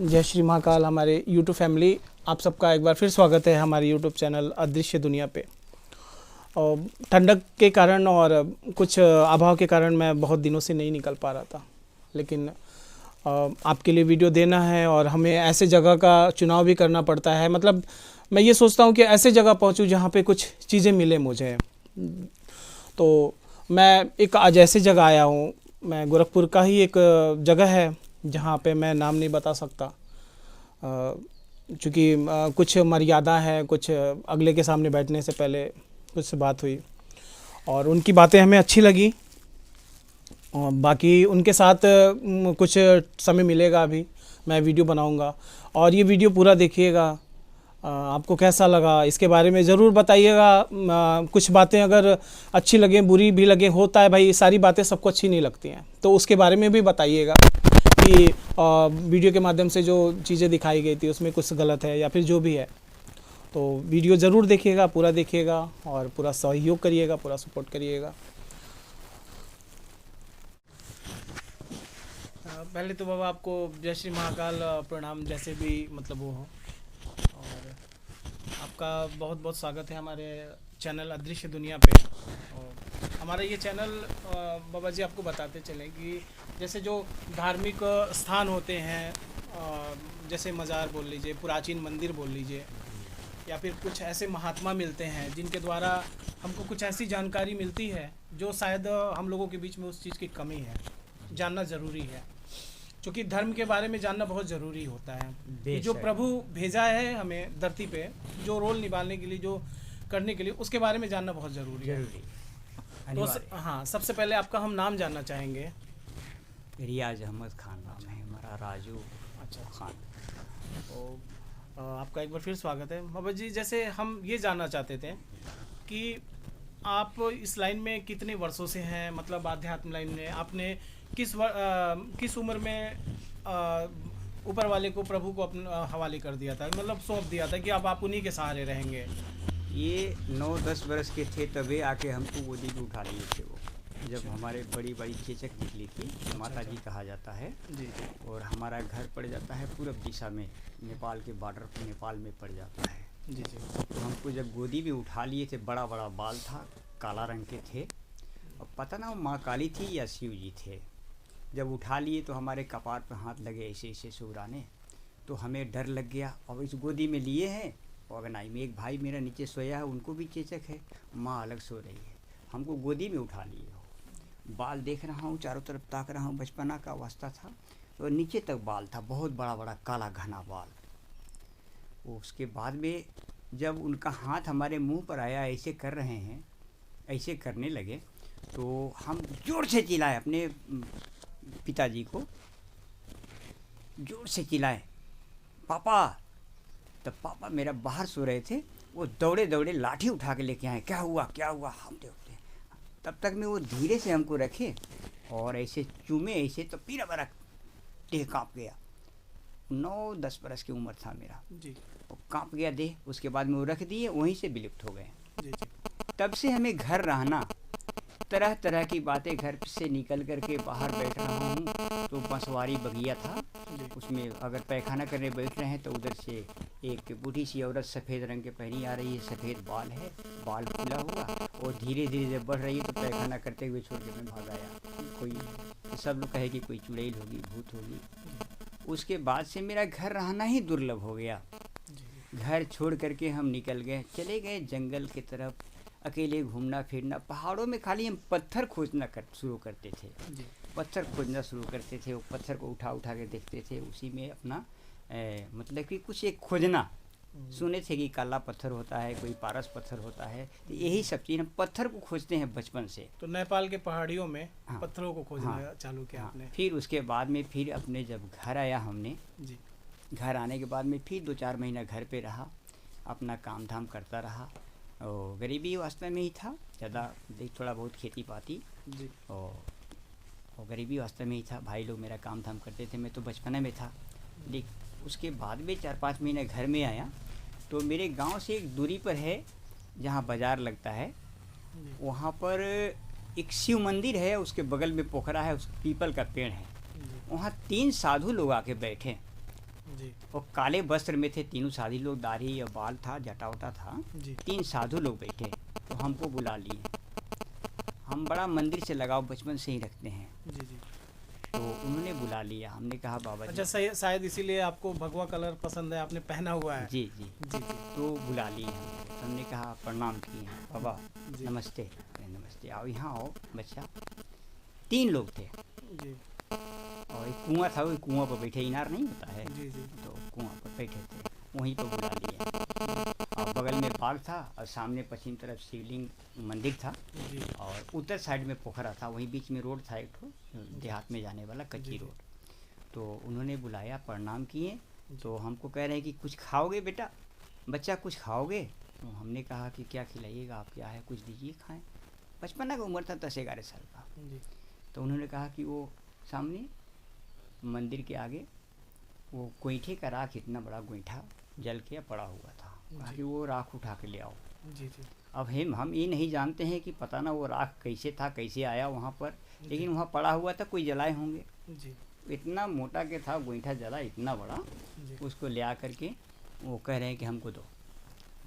जय श्री महाकाल। हमारे YouTube family, आप सबका एक बार फिर स्वागत है हमारे YouTube चैनल अदृश्य दुनिया पे। और ठंडक के कारण और कुछ अभाव के कारण मैं बहुत दिनों से नहीं निकल पा रहा था, लेकिन आपके लिए वीडियो देना है और हमें ऐसे जगह का चुनाव भी करना पड़ता है। मतलब मैं ये सोचता हूँ कि ऐसे जगह पहुँचूँ जहाँ पे कुछ चीज़ें मिले मुझे। तो मैं एक आज ऐसे जगह आया हूँ, मैं गोरखपुर का ही एक जगह है जहाँ पे मैं नाम नहीं बता सकता, क्योंकि कुछ मर्यादा है, कुछ अगले के सामने बैठने से पहले कुछ से बात हुई और उनकी बातें हमें अच्छी लगी। और बाकी उनके साथ कुछ समय मिलेगा, अभी मैं वीडियो बनाऊंगा और ये वीडियो पूरा देखिएगा। आपको कैसा लगा इसके बारे में ज़रूर बताइएगा। कुछ बातें अगर अच्छी लगें, बुरी भी लगें, होता है भाई, सारी बातें सबको अच्छी नहीं लगती हैं, तो उसके बारे में भी बताइएगा कि वीडियो के माध्यम से जो चीज़ें दिखाई गई थी उसमें कुछ गलत है या फिर जो भी है। तो वीडियो ज़रूर देखिएगा, पूरा देखिएगा और पूरा सहयोग करिएगा, पूरा सपोर्ट करिएगा। पहले तो बाबा आपको जय श्री महाकाल प्रणाम, जैसे भी मतलब वो हो, और आपका बहुत बहुत स्वागत है हमारे चैनल अदृश्य दुनिया पे। और हमारा ये चैनल बाबा जी आपको बताते चलें कि जैसे जो धार्मिक स्थान होते हैं, जैसे मज़ार बोल लीजिए, प्राचीन मंदिर बोल लीजिए, या फिर कुछ ऐसे महात्मा मिलते हैं जिनके द्वारा हमको कुछ ऐसी जानकारी मिलती है जो शायद हम लोगों के बीच में उस चीज़ की कमी है, जानना ज़रूरी है। क्योंकि धर्म के बारे में जानना बहुत ज़रूरी होता है। जो प्रभु भेजा है हमें धरती पे, जो रोल निभाने के लिए, जो करने के लिए, उसके बारे में जानना बहुत ज़रूरी है। तो हाँ, सबसे पहले आपका हम नाम जानना चाहेंगे। रियाज अहमद खान नाम है हमारा, राजू अच्छा खान। तो आपका एक बार फिर स्वागत है बाबा जी। जैसे हम ये जानना चाहते थे कि आप इस लाइन में कितने वर्षों से हैं, मतलब आध्यात्म लाइन में आपने किस उम्र में ऊपर वाले को, प्रभु को अपने हवाले कर दिया था, मतलब सौंप दिया था कि अब आप उन्हीं के सहारे रहेंगे? ये 9-10 बरस के थे तभी आके हमको गोदी में उठा लिए थे वो, जब हमारे बड़ी बड़ी चेचक निकली थी। माता जी कहा जाता है जी। और हमारा घर पड़ जाता है पूरब दिशा में, नेपाल के बॉर्डर पर, नेपाल में पड़ जाता है। जी। तो हमको जब गोदी में उठा लिए थे, बड़ा बड़ा बाल था, काला रंग के थे, और पता ना वो माँ काली थी या शिव जी थे। जब उठा लिए तो हमारे कपार पर हाथ लगे ऐसे ऐसे सुगराने, तो हमें डर लग गया। और इस गोदी में लिए हैं और अगनाई में एक भाई मेरा नीचे सोया है, उनको भी चेचक है, माँ अलग सो रही है, हमको गोदी में उठा लिए हो। बाल देख रहा हूँ, चारों तरफ ताक रहा हूँ, बचपना का अवस्था था, और नीचे तक बाल था, बहुत बड़ा बड़ा काला घना बाल। उसके बाद में जब उनका हाथ हमारे मुँह पर आया, ऐसे कर रहे हैं, ऐसे करने लगे, तो हम जोर से चिल्लाए, अपने पिताजी को जोर से चिल्लाए, पापा। तब पापा मेरा बाहर सो रहे थे, वो दौड़े दौड़े लाठी उठा के लेके आए, क्या हुआ क्या हुआ, हम देखते। तब तक में वो धीरे से हमको रखे और ऐसे चूमे ऐसे, तो पीरा बरा देह काँप गया। 9-10 बरस की उम्र था मेरा जी। वो काँप गया देह। उसके बाद में वो रख दिए, वहीं से विलुप्त हो गए। जी। तब से हमें घर रहना, तरह तरह की बातें, घर से निकल करके बाहर बैठ रहा हूँ तो बंसवारी बगिया था, उसमें अगर पैखाना करने बैठ रहे हैं तो उधर से एक बूढ़ी सी औरत सफ़ेद रंग के पहनी आ रही है, सफ़ेद बाल है, बाल खुला हुआ, और धीरे धीरे जब बढ़ रही है तो पैखाना करते हुए छोड़ के मैं भाग आया। कोई तो सब लोग कहे कि कोई चुड़ैल होगी, भूत होगी। उसके बाद से मेरा घर रहना ही दुर्लभ हो गया। घर छोड़ करके हम निकल गए, चले गए जंगल की तरफ, अकेले घूमना फिरना। पहाड़ों में खाली हम पत्थर खोजना शुरू करते थे, पत्थर खोजना शुरू करते थे। वो पत्थर को उठा उठा के देखते थे, उसी में अपना मतलब कि कुछ एक खोजना। सुने थे कि काला पत्थर होता है, कोई पारस पत्थर होता है, तो यही सब चीज़ हम पत्थर को खोजते हैं बचपन से। तो नेपाल के पहाड़ियों में हाँ, पत्थरों को खोजना हाँ, चालू किया हाँ, आपने? फिर उसके बाद में फिर अपने जब घर आया हमने, जी। घर आने के बाद में फिर 2-4 महीना घर पे रहा, अपना काम धाम करता रहा। और गरीबी वास्तव में ही था, ज़्यादा देख थोड़ा बहुत खेती पाती जी। और गरीबी वास्तव में ही था। भाई लोग मेरा काम धाम करते थे, मैं तो बचपने में था। लेकिन उसके बाद में 4-5 महीने घर में आया तो मेरे गांव से एक दूरी पर है जहां बाज़ार लगता है, वहां पर एक शिव मंदिर है, उसके बगल में पोखरा है, उस पीपल का पेड़ है। वहाँ 3 साधु लोग आके बैठे जी और काले वस्त्र में थे तीनों साधु लोग, दाढ़ी और बाल था, जटा उटा था। जी 3 साधु लोग बैठे, तो हमको बुला लिए। हम बड़ा मंदिर से लगाव बचपन से ही रखते हैं, जी जी। तो उन्होंने बुला लिया। हमने कहा बाबा अच्छा, जी, शायद इसीलिए आपको भगवा कलर पसंद है, आपने पहना हुआ है। जी जी, जी जी तो बुला लिए हमने। तो हमने कहा प्रणाम किए, बाबा जी नमस्ते। अरे नमस्ते, आओ यहाँ आओ बच्चा। 3 लोग थे जी और एक कुआं था, वही कुआं पर बैठे, इनार नहीं होता है, जी जी तो कुआं पर बैठे थे, वहीं पर बुला लिए। और बगल में बाग था और सामने पश्चिम तरफ शिवलिंग मंदिर था जी और उत्तर साइड में पोखरा था, वहीं बीच में रोड था एक ठो देहात में जाने वाला जी, कच्ची जी। रोड। तो उन्होंने बुलाया, प्रणाम किए। तो हमको कह रहे हैं कि कुछ खाओगे बेटा, बच्चा कुछ खाओगे? तो हमने कहा कि क्या खिलाइएगा आप, क्या है कुछ दीजिए खाएं। बचपना का उम्र था 10-11 साल का। जी तो उन्होंने कहा कि वो सामने मंदिर के आगे वो गोईठे का राख, इतना बड़ा गोईठा जल के पड़ा हुआ था। कहा जी। कि वो राख उठा के ले आओ। जी जी अब हम ये नहीं जानते हैं कि पता ना वो राख कैसे था, कैसे आया वहाँ पर, लेकिन वहाँ पड़ा हुआ था, कोई जलाए होंगे। जी इतना मोटा के था गोईठा, जला इतना बड़ा, जी उसको ले आ करके वो कह रहे हैं कि हमको दो।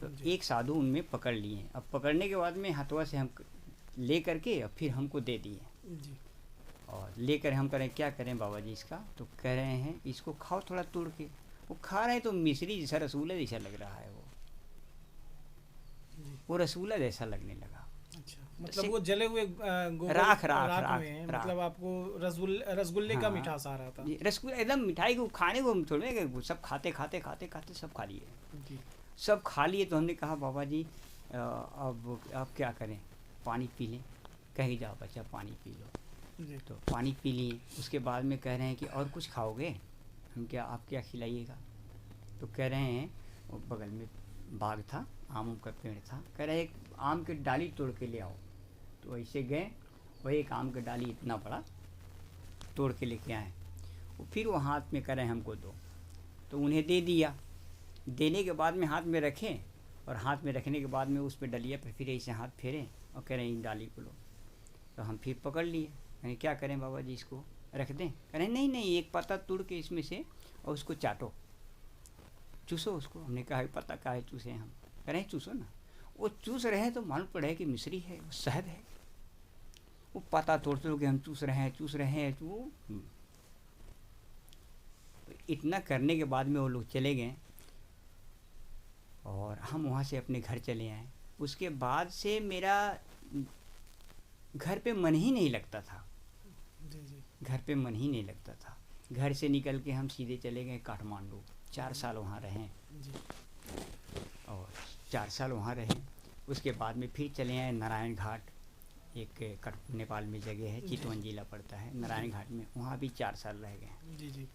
तो जी। एक साधु उनमें पकड़ लिए। अब पकड़ने के बाद में हथवा से हम ले करके और फिर हमको दे दिए। जी और लेकर हम करें क्या करें बाबा जी इसका? तो कह रहे हैं इसको खाओ थोड़ा तोड़ के। वो खा रहे हैं तो मिश्री जैसा, रसगुल्ला जैसा लग रहा है। जी। वो रसगुल्ला जैसा लगने लगा। अच्छा, मतलब वो जले हुए राख में मतलब आपको रसगुल्ले का हाँ। मिठास आ रहा था। ये रसगुल्ला एकदम मिठाई को खाने को थोड़े कि सब खाते खाते खाते खाते सब खा लिए, जी सब खा लिए। तो हमने कहा बाबा जी अब क्या करें, पानी पी लें। कहीं जाओ बच्चा पानी पी लो। जी तो पानी पी लिए। उसके बाद में कह रहे हैं कि और कुछ खाओगे? हम क्या, आप क्या खिलाइएगा? तो कह रहे हैं, वो बगल में बाग था, आम का पेड़ था, कह रहे एक आम की डाली तोड़ के ले आओ। तो ऐसे गए, वही एक आम का डाली इतना बड़ा तोड़ के लेके आए। वो फिर वो हाथ में कह रहे हैं हमको दो। तो उन्हें दे दिया। देने के बाद में हाथ में रखें, और हाथ में रखने के बाद में उस पर डलिया पर फिर ऐसे हाथ फेरें और कह रहे हैं इन डाली को लो। तो हम फिर पकड़ लिए। कहें क्या करें बाबा जी, इसको रख दें? कह रहे नहीं नहीं, एक पत्ता तोड़ के इसमें से और उसको चाटो, चूसो उसको। हमने कहा पता का है चूसे हम? कह रहे हैं चूसो ना। वो चूस रहे हैं तो मालूम पड़े कि मिश्री है, वो शहद है। वो पता तोड़ तोड़ के हम चूस रहे हैं वो इतना करने के बाद में वो लोग चले गए और हम वहाँ से अपने घर चले आए। उसके बाद से मेरा घर पे मन ही नहीं लगता था। जी जी घर पे मन ही नहीं लगता था। घर से निकल के हम सीधे चले गए काठमांडू। 4 साल वहाँ रहे जी और 4 साल वहाँ रहे। उसके बाद में फिर चले आए नारायण घाट, एक नेपाल में जगह है, चितवन जिला पड़ता है, नारायण घाट में। वहाँ भी 4 साल रह गए। जी जी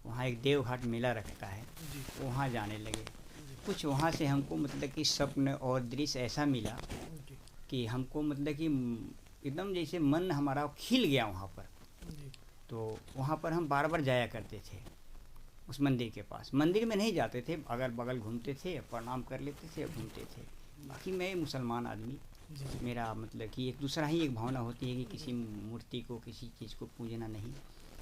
वहाँ एक देवघाट मेला रखता है, जी वहाँ जाने लगे। कुछ वहाँ से हमको मतलब कि स्वप्न और दृश्य ऐसा मिला जी कि हमको मतलब कि एकदम जैसे मन हमारा खिल गया वहाँ पर। जी तो वहाँ पर हम बार बार जाया करते थे उस मंदिर के पास। मंदिर में नहीं जाते थे, अगल बगल घूमते थे, प्रणाम कर लेते थे, घूमते थे। बाकी मैं मुसलमान आदमी, जी मेरा मतलब कि एक दूसरा ही एक भावना होती है कि किसी मूर्ति को, किसी चीज़ को पूजना नहीं।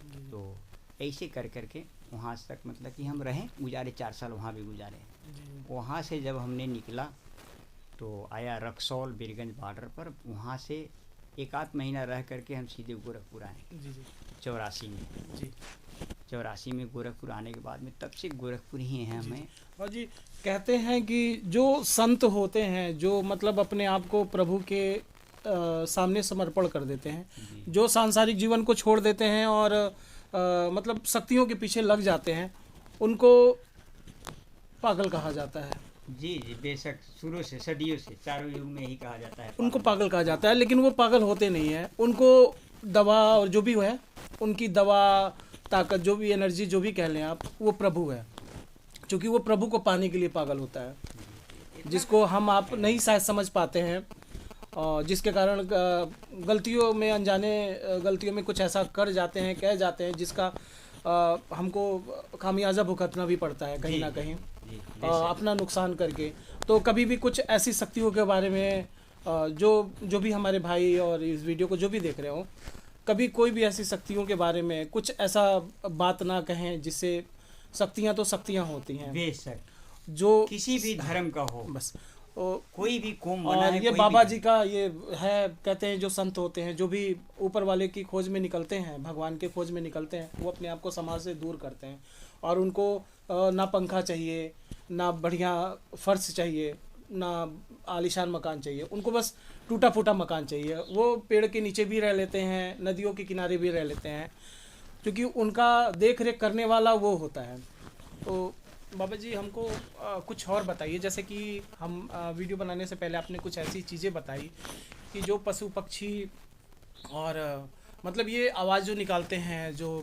जी तो ऐसे कर करके वहाँ तक मतलब कि हम रहें, गुजारे 4 साल वहाँ भी गुजारे। जी वहाँ से जब हमने निकला तो आया रक्सौल बीरगंज बॉर्डर पर। वहाँ से 1 आध महीना रह करके हम सीधे गोरखपुर आए जी 84 में। जी 84 में गोरखपुर आने के बाद में तब से गोरखपुर ही हैं हमें। और जी कहते हैं कि जो संत होते हैं, जो मतलब अपने आप को प्रभु के सामने समर्पण कर देते हैं, जी। जो सांसारिक जीवन को छोड़ देते हैं और मतलब शक्तियों के पीछे लग जाते हैं, उनको पागल कहा जाता है। जी जी बेशक, शुरू से सदियों से चारों युग में यही कहा जाता है, उनको पागल कहा जाता है, लेकिन वो पागल होते नहीं हैं। उनको दवा और जो भी है, उनकी दवा, ताकत, जो भी एनर्जी, जो भी कह लें आप, वो प्रभु है। क्योंकि वो प्रभु को पाने के लिए पागल होता है, जिसको हम आप नहीं शायद समझ पाते हैं, और जिसके कारण गलतियों में, अनजाने गलतियों में कुछ ऐसा कर जाते हैं, कह जाते हैं, जिसका हमको खामियाजा भुगतना भी पड़ता है कहीं ना कहीं, जी, अपना नुकसान करके। तो कभी भी कुछ ऐसी शक्तियों के बारे में जो भी हमारे भाई और इस वीडियो को जो भी देख रहे हो, कभी कोई भी ऐसी शक्तियों के बारे में कुछ ऐसा बात ना कहें जिससे शक्तियाँ तो शक्तियाँ होती हैं, बेशक जो किसी भी धर्म का हो, बस तो कोई भी कौम बना और है, ये कोई बाबा भी जी का ये है, कहते हैं जो संत होते हैं, जो भी ऊपर वाले की खोज में निकलते हैं, भगवान के खोज में निकलते हैं, वो अपने आप को समाज से दूर करते हैं। और उनको ना पंखा चाहिए, ना बढ़िया फर्श चाहिए, ना आलीशान मकान चाहिए, उनको बस टूटा फूटा मकान चाहिए। वो पेड़ के नीचे भी रह लेते हैं, नदियों के किनारे भी रह लेते हैं, क्योंकि उनका देख रेख करने वाला वो होता है। तो बाबा जी हमको कुछ और बताइए, जैसे कि हम वीडियो बनाने से पहले आपने कुछ ऐसी चीज़ें बताई कि जो पशु पक्षी और मतलब ये आवाज़ जो निकालते हैं, जो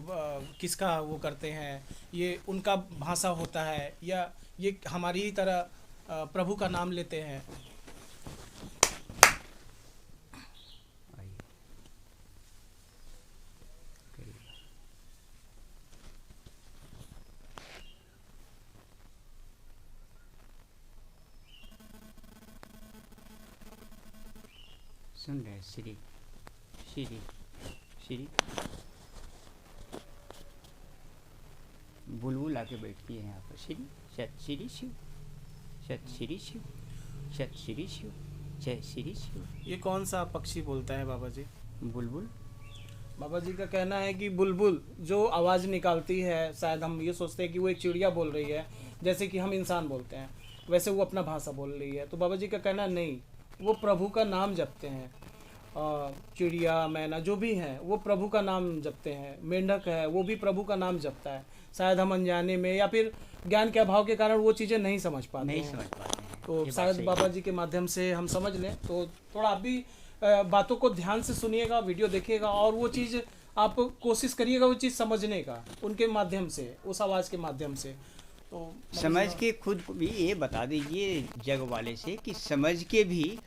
किसका वो करते हैं, ये उनका भाषा होता है या ये हमारी ही तरह प्रभु का नाम लेते हैं। आइए, करिए। सुन रहे हैं, श्री श्री श्री बुलबुल आके बैठती है यहाँ पर। श्री सत श्री शिव, सत श्री शिव, सत श्री शिव, जय श्री शिव। ये कौन सा पक्षी बोलता है बाबा जी? बुलबुल। बाबा जी का कहना है कि बुलबुल जो आवाज़ निकालती है, शायद हम ये सोचते हैं कि वो एक चिड़िया बोल रही है, जैसे कि हम इंसान बोलते हैं, वैसे वो अपना भाषा बोल रही है। तो बाबा जी का कहना नहीं, वो प्रभु का नाम जपते हैं। चिड़िया, मैना जो भी हैं वो प्रभु का नाम जपते हैं। मेंढक है वो भी प्रभु का नाम जपता है। शायद हम अनजाने में या फिर ज्ञान के अभाव के कारण वो चीज़ें नहीं समझ पाते नहीं हैं। समझ पाते हैं, तो ये बात शायद सही बाबा है। जी के माध्यम से हम समझ लें। तो थोड़ा आप भी बातों को ध्यान से सुनिएगा, वीडियो देखिएगा और वो चीज़ आप कोशिश करिएगा वो चीज़ समझने का, उनके माध्यम से, उस आवाज़ के माध्यम से। तो समझ के खुद को भी ये बता दीजिए जग वाले से कि समझ के भी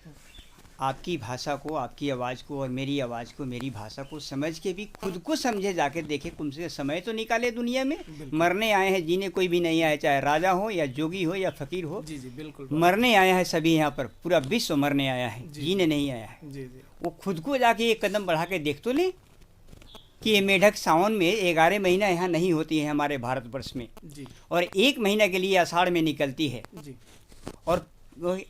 आपकी भाषा को, आपकी आवाज़ को और मेरी आवाज़ को, मेरी भाषा को समझ के भी खुद को समझे, जाके देखे, कम से समय तो निकाले दुनिया में। मरने आए हैं, जीने कोई भी नहीं आया, चाहे राजा हो या जोगी हो या फकीर हो। जी जी बिल्कुल। मरने आया है सभी यहाँ पर, पूरा विश्व मरने आया है, जी। जीने नहीं आया है। जी जी वो खुद को जाके एक कदम बढ़ा के देख तो ले कि ये मेढक सावन में 11 महीना यहाँ नहीं होती है हमारे भारतवर्ष में, जी और 1 महीना के लिए आषाढ़ में निकलती है। जी और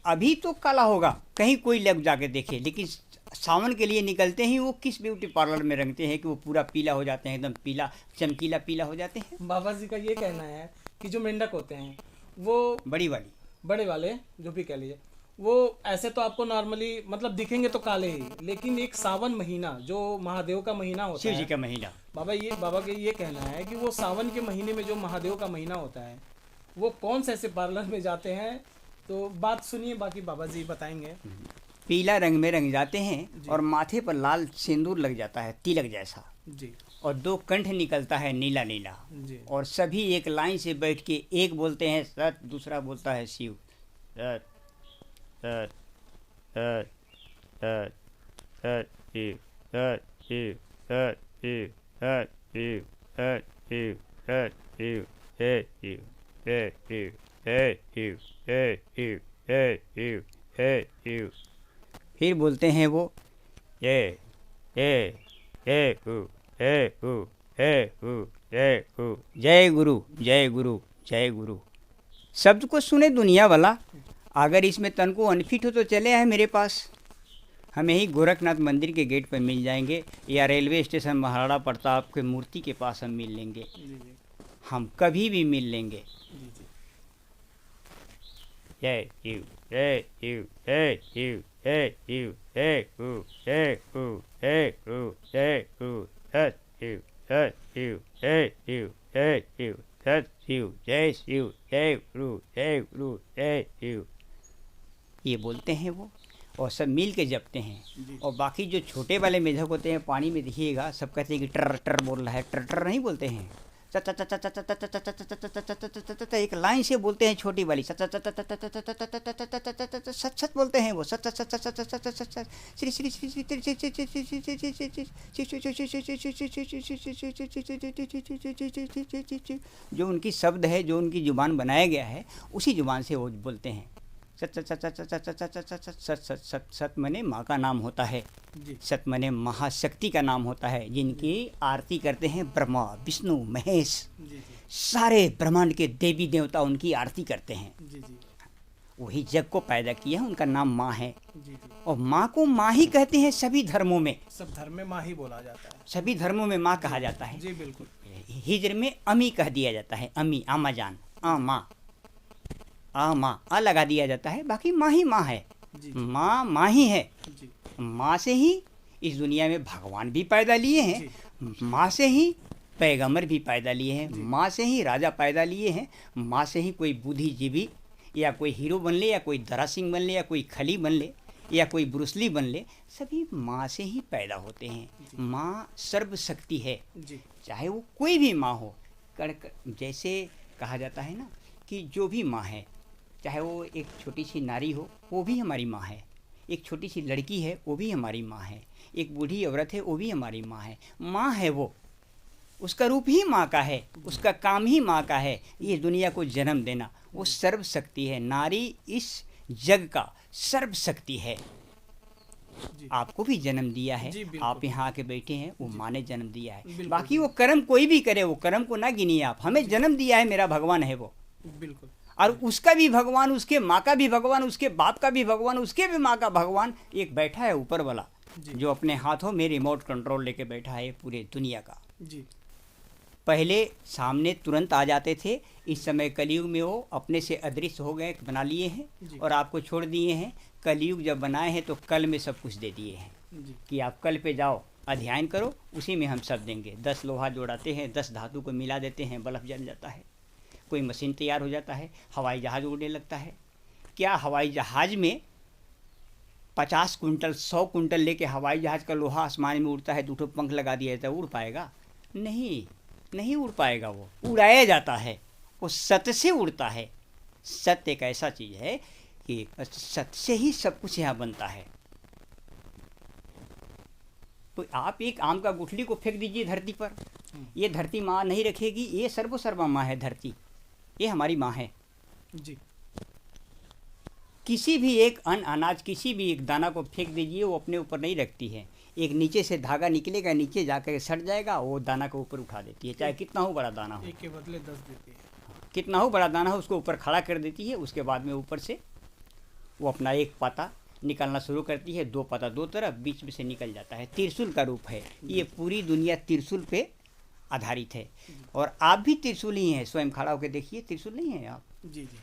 अभी तो काला होगा, कहीं कोई लग जाके देखे, लेकिन सावन के लिए निकलते ही वो किस ब्यूटी पार्लर में रंगते हैं कि वो पूरा पीला हो जाते हैं, एकदम पीला, चमकीला पीला हो जाते हैं। बाबा जी का ये कहना है कि जो मेंढक होते हैं वो बड़ी वाली, बड़े वाले जो भी कह लीजिए, वो ऐसे तो आपको नॉर्मली मतलब दिखेंगे तो काले ही, लेकिन एक सावन महीना जो महादेव का महीना होता शिव जी है, का महीना। बाबा का ये कहना है कि वो सावन के महीने में जो महादेव का महीना होता है, वो कौन से ऐसे पार्लर में जाते हैं। तो बात सुनिए, बाकी बाबा जी बताएंगे। पीला रंग में रंग जाते हैं और माथे पर लाल सिंदूर लग जाता है, तिलक जैसा, जी और 2 कंठ निकलता है नीला नीला, जी और सभी एक लाइन से बैठ के एक बोलते हैं सत, दूसरा बोलता है शिव। सत सत सत सत सत शिव, सत शिव, सत शिव, सत शिव, सत शिव, सत शिव, जय शिव, जय शिव, जय शिव, जय शिव, जय शिव, जय शिव। फिर बोलते हैं वो जय जय जय गुरु, जय गुरु, जय गुरु, जय गुरु, जय गुरु, जय गुरु, जय गुरु। शब्द को सुने दुनिया वाला, अगर इसमें तन को अनफिट हो तो चले आए मेरे पास, हम यही गोरखनाथ मंदिर के गेट पर मिल जाएंगे, या रेलवे स्टेशन महाराणा प्रताप के मूर्ति के पास हम मिल लेंगे, जी जी हम कभी भी मिल लेंगे। जी जी जय शिव, जय शिव, जय शिव, जय शिव, जय गुरु, जय गुरु, जय गुरु, जय गुरु, सत शिव, सत शिव, जय शिव, जय शिव, सत शिव, जय शिव, जय गुरु, जय गुरु, जय शिव। ये बोलते हैं वो, और सब मिल के जपते हैं। और बाकी जो छोटे वाले मेढक होते हैं पानी में देखिएगा, सब कहते हैं कि टर टर बोल रहा है, टर टर नहीं बोलते हैं, एक लाइन से बोलते हैं। छोटी वाली सच सच बोलते हैं वो, सच सच सच सच सच श्री श्री श्री श्री, जो उनकी शब्द है, जो उनकी जुबान बनाया गया है, उसी जुबान से वो बोलते हैं। सत सत सत सत सत सत सत सत सत सत सत मने माँ का नाम होता है, सत मने महाशक्ति का नाम होता है, जिनकी आरती करते हैं ब्रह्मा विष्णु महेश। सारे ब्रह्मांड के देवी देवता उनकी आरती करते हैं। जी जी वही जग को पैदा किया है, उनका नाम माँ है। जी जी। और माँ को माँ ही कहते हैं सभी धर्मों में। सब धर्म में माँ ही बोला जाता है। सभी धर्मों में माँ कहा जाता है। जी बिल्कुल। हिजर में अमी कह दिया जाता है, अमी, आमा जान, आ माँ, आ माँ, आ लगा दिया जाता है। बाकी माँ ही माँ है। जी माँ माँ ही है। जी माँ से ही इस दुनिया में भगवान भी पैदा लिए हैं, जी माँ से ही पैगंबर भी पैदा लिए हैं, जी। माँ से ही राजा पैदा लिए हैं, माँ से ही कोई बुद्धिजीवी या कोई हीरो बन ले, या कोई दरा सिंह बन ले, या कोई खली बन ले, या कोई ब्रूसली बन ले, सभी माँ से ही पैदा होते हैं। माँ सर्वशक्ति है, जी चाहे वो कोई भी माँ हो। जैसे कहा जाता है ना कि जो भी माँ है, चाहे वो एक छोटी सी नारी हो, वो भी हमारी माँ है। एक छोटी सी लड़की है, वो भी हमारी माँ है। एक बूढ़ी औरत है, वो भी हमारी माँ है। माँ है वो, उसका रूप ही माँ का है, उसका काम ही माँ का है, ये दुनिया को जन्म देना। वो सर्वशक्ति है। नारी इस जग का सर्वशक्ति है। जी आपको भी जन्म दिया है, जी, बिल्कुल। आप यहाँ आके बैठे हैं, वो माँ ने जन्म दिया है। बिल्कुल, बाकी वो कर्म कोई भी करे, वो कर्म को ना गिनिए आप। हमें जन्म दिया है, मेरा भगवान है वो। बिल्कुल। और उसका भी भगवान, उसके माँ का भी भगवान, उसके बाप का भी भगवान, उसके भी माँ का भगवान एक बैठा है ऊपर वाला, जी जो अपने हाथों में रिमोट कंट्रोल लेके बैठा है पूरे दुनिया का। जी पहले सामने तुरंत आ जाते थे, इस समय कलयुग में वो अपने से अदृश्य हो गए, बना लिए जी। हैं और आपको छोड़ दिए हैं। कलयुग जब बनाए हैं तो कल में सब कुछ दे दिए हैं जी कि आप कल पे जाओ, अध्ययन करो, उसी में हम सब देंगे। 10 लोहा जोड़ाते हैं, 10 धातु को मिला देते हैं, बल्ब जल जाता है, कोई मशीन तैयार हो जाता है, हवाई जहाज़ उड़ने लगता है। क्या हवाई जहाज़ में 50 कुंटल 100 कुंटल लेके हवाई जहाज़ का लोहा आसमान में उड़ता है, 2 पंख लगा दिया जाता है, उड़ पाएगा? नहीं, नहीं उड़ पाएगा। वो उड़ाया जाता है, वो सत्य से उड़ता है। सत्य एक ऐसा चीज़ है कि सत्य से ही सब कुछ यहाँ बनता है। तो आप एक आम का गुठली को फेंक दीजिए धरती पर, ये धरती माँ नहीं रखेगी। ये सर्वसर्वा माँ है धरती, ये हमारी माँ है। जी किसी भी एक अन्न अनाज, किसी भी एक दाना को फेंक दीजिए, वो अपने ऊपर नहीं रखती है। एक नीचे से धागा निकलेगा, नीचे जाकर सट जाएगा, वो दाना को ऊपर उठा देती है, चाहे कितना हो बड़ा दाना हो। एक के बदले 10 देती है। कितना हो बड़ा दाना हो, उसको ऊपर खड़ा कर देती है। उसके बाद में ऊपर से वो अपना एक पत्ता निकलना शुरू करती है, 2 पत्ता 2 तरफ, बीच में से निकल जाता है। त्रिशूल का रूप है ये। पूरी दुनिया त्रिशूल पे आधारित है। और आप भी त्रिशूल ही हैं। स्वयं खड़ा होकर देखिए, त्रिशूल नहीं है आप? जी जी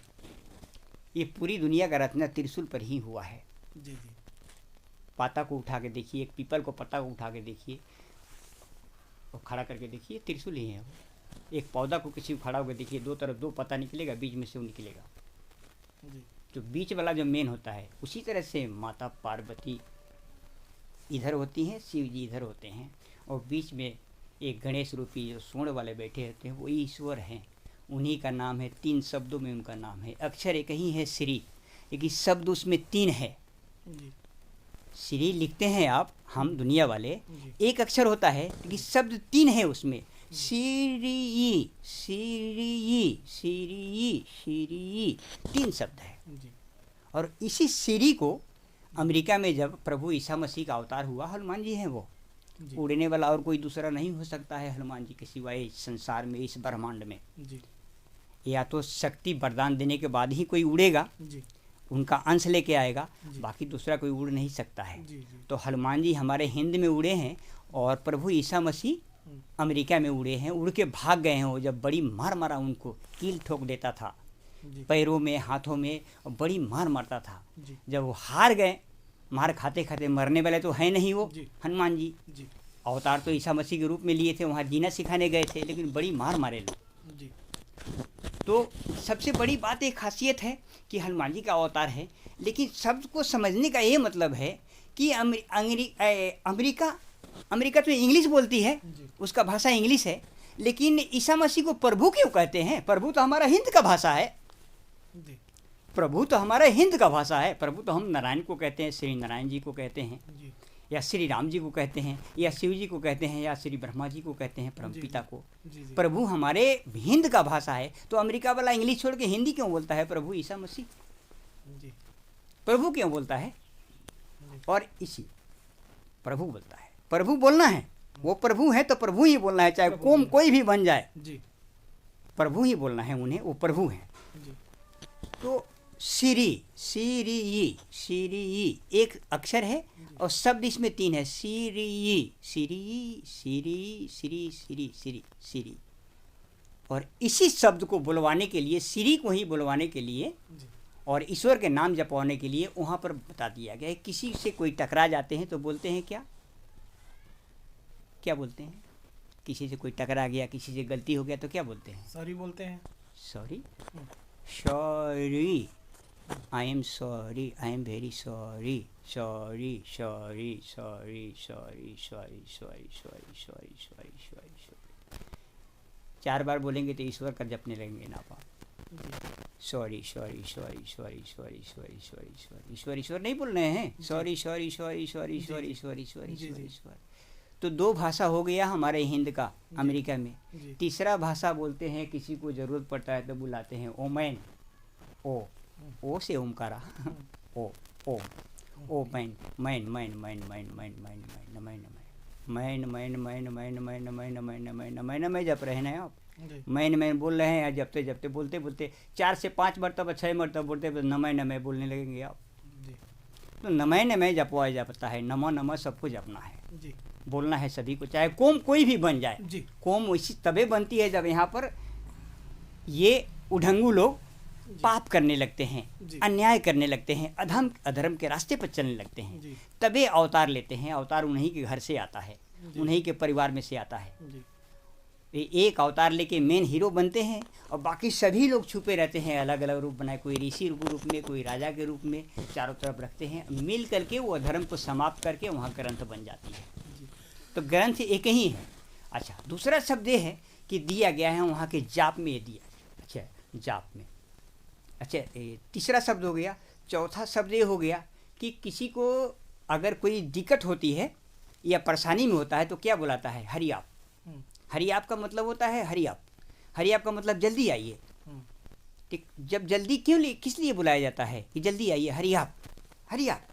ये पूरी दुनिया का रचना त्रिशूल पर ही हुआ है। जी जी पाता को उठा के देखिए, एक पीपल को पत्ता को उठा के देखिए और खड़ा करके देखिए, त्रिशूल ही है वो। एक पौधा को किसी को खड़ा होकर देखिए, 2 तरफ 2 पत्ता निकलेगा, बीच में से वो निकलेगा। जी जो बीच वाला जो मेन होता है, उसी तरह से माता पार्वती इधर होती हैं, शिव जी इधर होते हैं, और बीच में एक गणेश रूपी जो सूंड वाले बैठे होते हैं, वो ईश्वर हैं। उन्हीं का नाम है, 3 शब्दों में उनका नाम है। अक्षर एक ही है, श्री, लेकिन शब्द उसमें 3 है। जी श्री लिखते हैं आप, हम दुनिया वाले, जी। एक अक्षर होता है, लेकिन शब्द 3 है उसमें। श्री, श्री, श्री, श्री, 3 शब्द है। जी और इसी श्री को अमेरिका में जब प्रभु ईसा मसीह का अवतार हुआ, हनुमान जी हैं वो। जी उड़ने वाला और कोई दूसरा नहीं हो सकता है हनुमान जी के सिवाय इस संसार में, इस ब्रह्मांड में। जी या तो शक्ति वरदान देने के बाद ही कोई उड़ेगा, जी उनका अंश लेके आएगा, जी। बाकी दूसरा कोई उड़ नहीं सकता है। जी जी तो हनुमान जी हमारे हिंद में उड़े हैं, और प्रभु ईसा मसीह अमेरिका में उड़े हैं। उड़ के भाग गए हैं। वो जब बड़ी मार मारा, उनको कील ठोक देता था जी पैरों में, हाथों में, और बड़ी मार मारता था। जी जब वो हार गए, मार खाते खाते, मरने वाले तो है नहीं वो जी। हनुमान जी। जी अवतार तो ईसा मसीह के रूप में लिए थे, वहाँ जीना सिखाने गए थे, लेकिन बड़ी मार मारे लोग। जी तो सबसे बड़ी बात, एक खासियत है कि हनुमान जी का अवतार है। लेकिन शब्द को समझने का ये मतलब है कि अमेरिका तो इंग्लिश बोलती है, जी। उसका भाषा इंग्लिश है, लेकिन ईसा मसीह को प्रभु क्यों कहते हैं? प्रभु तो हमारा हिंद का भाषा है। जी प्रभु तो हमारा हिंद का भाषा है। प्रभु तो हम नारायण को कहते हैं, श्री नारायण जी को कहते हैं, जी या श्री राम जी को कहते हैं, या शिव जी को कहते हैं, या श्री ब्रह्मा जी को कहते हैं, परम जी, पिता जी। को। जी जी प्रभु हमारे हिंद का भाषा है। तो अमेरिका वाला इंग्लिश छोड़ के हिंदी क्यों बोलता है? प्रभु ईसा मसीह जी प्रभु क्यों बोलता है? और इसी प्रभु बोलता है। प्रभु बोलना है, वो प्रभु है तो प्रभु ही बोलना है, चाहे प्रभु कौम बोलना। कोई भी बन जाए। जी प्रभु ही बोलना है उन्हें, वो प्रभु हैं। जी तो सिरी, सीरी, सीरी एक अक्षर है और शब्द इसमें 3 है। सीरी, सीरी, सीरी, सीरी, सीरी, सीरी, सीरी। और इसी शब्द को बुलवाने के लिए, सिरी को ही बुलवाने के लिए जी और ईश्वर के नाम जपवाने के लिए वहाँ पर बता दिया गया है। किसी से कोई टकरा जाते हैं तो बोलते हैं क्या, क्या बोलते हैं? किसी से कोई टकरा गया, किसी से गलती हो गया तो क्या बोलते हैं? सॉरी बोलते हैं। Sorry, sorry, I am sorry, I am very sorry, sorry, sorry, sorry, sorry, sorry, sorry, sorry, sorry, sorry, sorry, sorry. 4 बार बोलेंगे तो ईश्वर का जपने लगेंगे ना आप। Sorry, sorry, sorry, sorry, sorry, sorry, sorry, sorry, ईश्वर, ईश्वर नहीं बोल रहे हैं। Sorry, sorry, sorry, sorry, sorry, sorry, sorry, sorry, sorry. तो 2 भाषा हो गया हमारे हिंद का अमेरिका में। तीसरा भाषा बोलते हैं, किसी को ज़रूरत पड़ता है तो बुलाते हैं ओमैन, ओ से Omkara, oh man, man, man, man, man, man, man, man, man, man, man, man, man, man, man, man, man, man, मैं जप रहे हैं आप। मैन बोल रहे हैं, जपते जपते बोलते बोलते 4 से 5 मरतबा 6 मरतबा बोलते नमय बोलने लगेंगे आप। तो नमय जपवाया जाता है। नमः नमः सबको जपना है, बोलना है सभी को, चाहे कौम कोई भी बन जाए। कौम वैसी तबे बनती है जब यहाँ पर ये उढ़ंगू लोग पाप करने लगते हैं, अन्याय करने लगते हैं, अधर्म के रास्ते पर चलने लगते हैं, तबे अवतार लेते हैं। अवतार उन्हीं के घर से आता है, उन्हीं के परिवार में से आता है। वे एक अवतार लेके मेन हीरो बनते हैं और बाकी सभी लोग छुपे रहते हैं, अलग अलग रूप बनाए, कोई ऋषि के रूप में, कोई राजा के रूप में, चारों तरफ रखते हैं। मिल करके वो अधर्म को समाप्त करके वहाँ ग्रंथ बन जाती है। तो ग्रंथ एक ही है। अच्छा, दूसरा शब्द ये है कि दिया गया है वहाँ के जाप में, ये दिया। अच्छा, जाप में। अच्छा, तीसरा शब्द हो गया। चौथा शब्द ये हो गया कि किसी को अगर कोई दिक्कत होती है या परेशानी में होता है तो क्या बुलाता है? हरियाप। हरियाप का मतलब होता है हरियाप। हरियाप का मतलब जल्दी आइए। ठीक, जब जल्दी किस लिए बुलाया जाता है कि जल्दी आइए? हरियाप, हरियाप।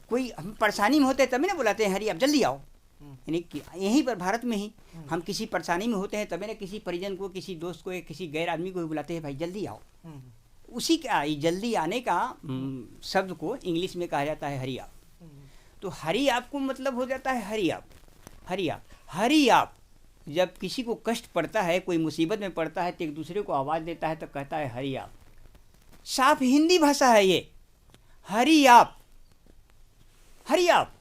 कोई हम परेशानी में होते हैं तभी ना बुलाते हैं हरियाप, जल्दी आओ। यानी यहीं पर भारत में ही हम किसी परेशानी में होते हैं तभी ना किसी परिजन को, किसी दोस्त को, किसी गैर आदमी को बुलाते हैं, भाई जल्दी आओ। उसी का जल्दी आने का शब्द को इंग्लिश में कहा जाता है हरियाप। तो हरियाप को मतलब हो जाता है हरियाप, हरियाप, हरियाप। जब किसी को कष्ट पड़ता है, कोई मुसीबत में पड़ता है तो एक दूसरे को आवाज़ देता है तो कहता है हरियाप। साफ हिंदी भाषा है ये, हरियाप, हरियाप।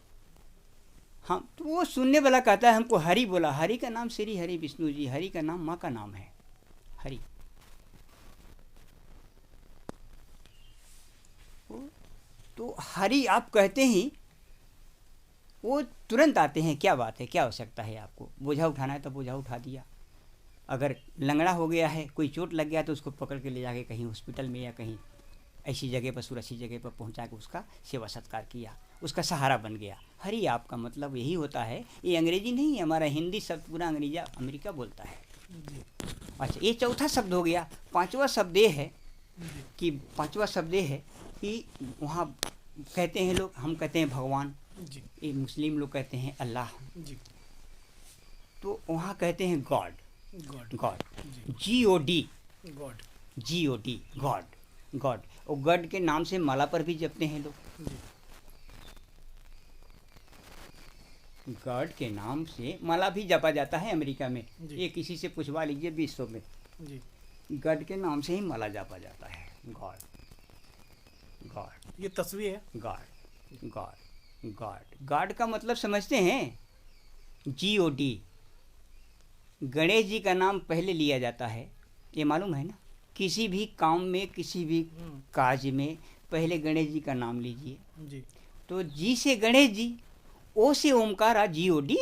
हाँ, तो वो सुनने वाला कहता है हमको हरि बोला। हरि का नाम श्री हरि विष्णु जी, हरि का नाम माँ का नाम है, हरि। तो हरि आप कहते ही वो तुरंत आते हैं। क्या बात है, क्या आवश्यकता है आपको? बोझा उठाना है तो बोझा उठा दिया। अगर लंगड़ा हो गया है, कोई चोट लग गया तो उसको पकड़ के ले जाके कहीं हॉस्पिटल में या कहीं ऐसी जगह पर, सुरक्षित जगह पर पहुंचा के उसका सेवा सत्कार किया, उसका सहारा बन गया। हरि आप का मतलब यही होता है। ये अंग्रेजी नहीं है, हमारा हिंदी शब्द पूरा अंग्रेजी अमेरिका बोलता है। अच्छा, ये चौथा शब्द हो गया। पांचवा शब्द ये है कि वहाँ कहते हैं लोग, हम कहते हैं भगवान, ये मुस्लिम लोग कहते हैं अल्लाह, तो वहाँ कहते हैं God, God, GOD, God, GOD, God, God. और गॉड के नाम से माला पर भी जपते हैं लोग। गॉड के नाम से माला भी जपा जाता है अमेरिका में। ये किसी से पूछवा लीजिए विश्व में, गॉड के नाम से ही माला जपा जाता है। गॉड, गॉड, ये तस्वीर है। God, God, God. गॉड का मतलब समझते हैं? GOD। गणेश जी का नाम पहले लिया जाता है, ये मालूम है ना? किसी भी काम में, किसी भी काज में पहले गणेश जी का नाम लीजिए। तो जी से गणेश जी, ओ से ओमकारा, GOD,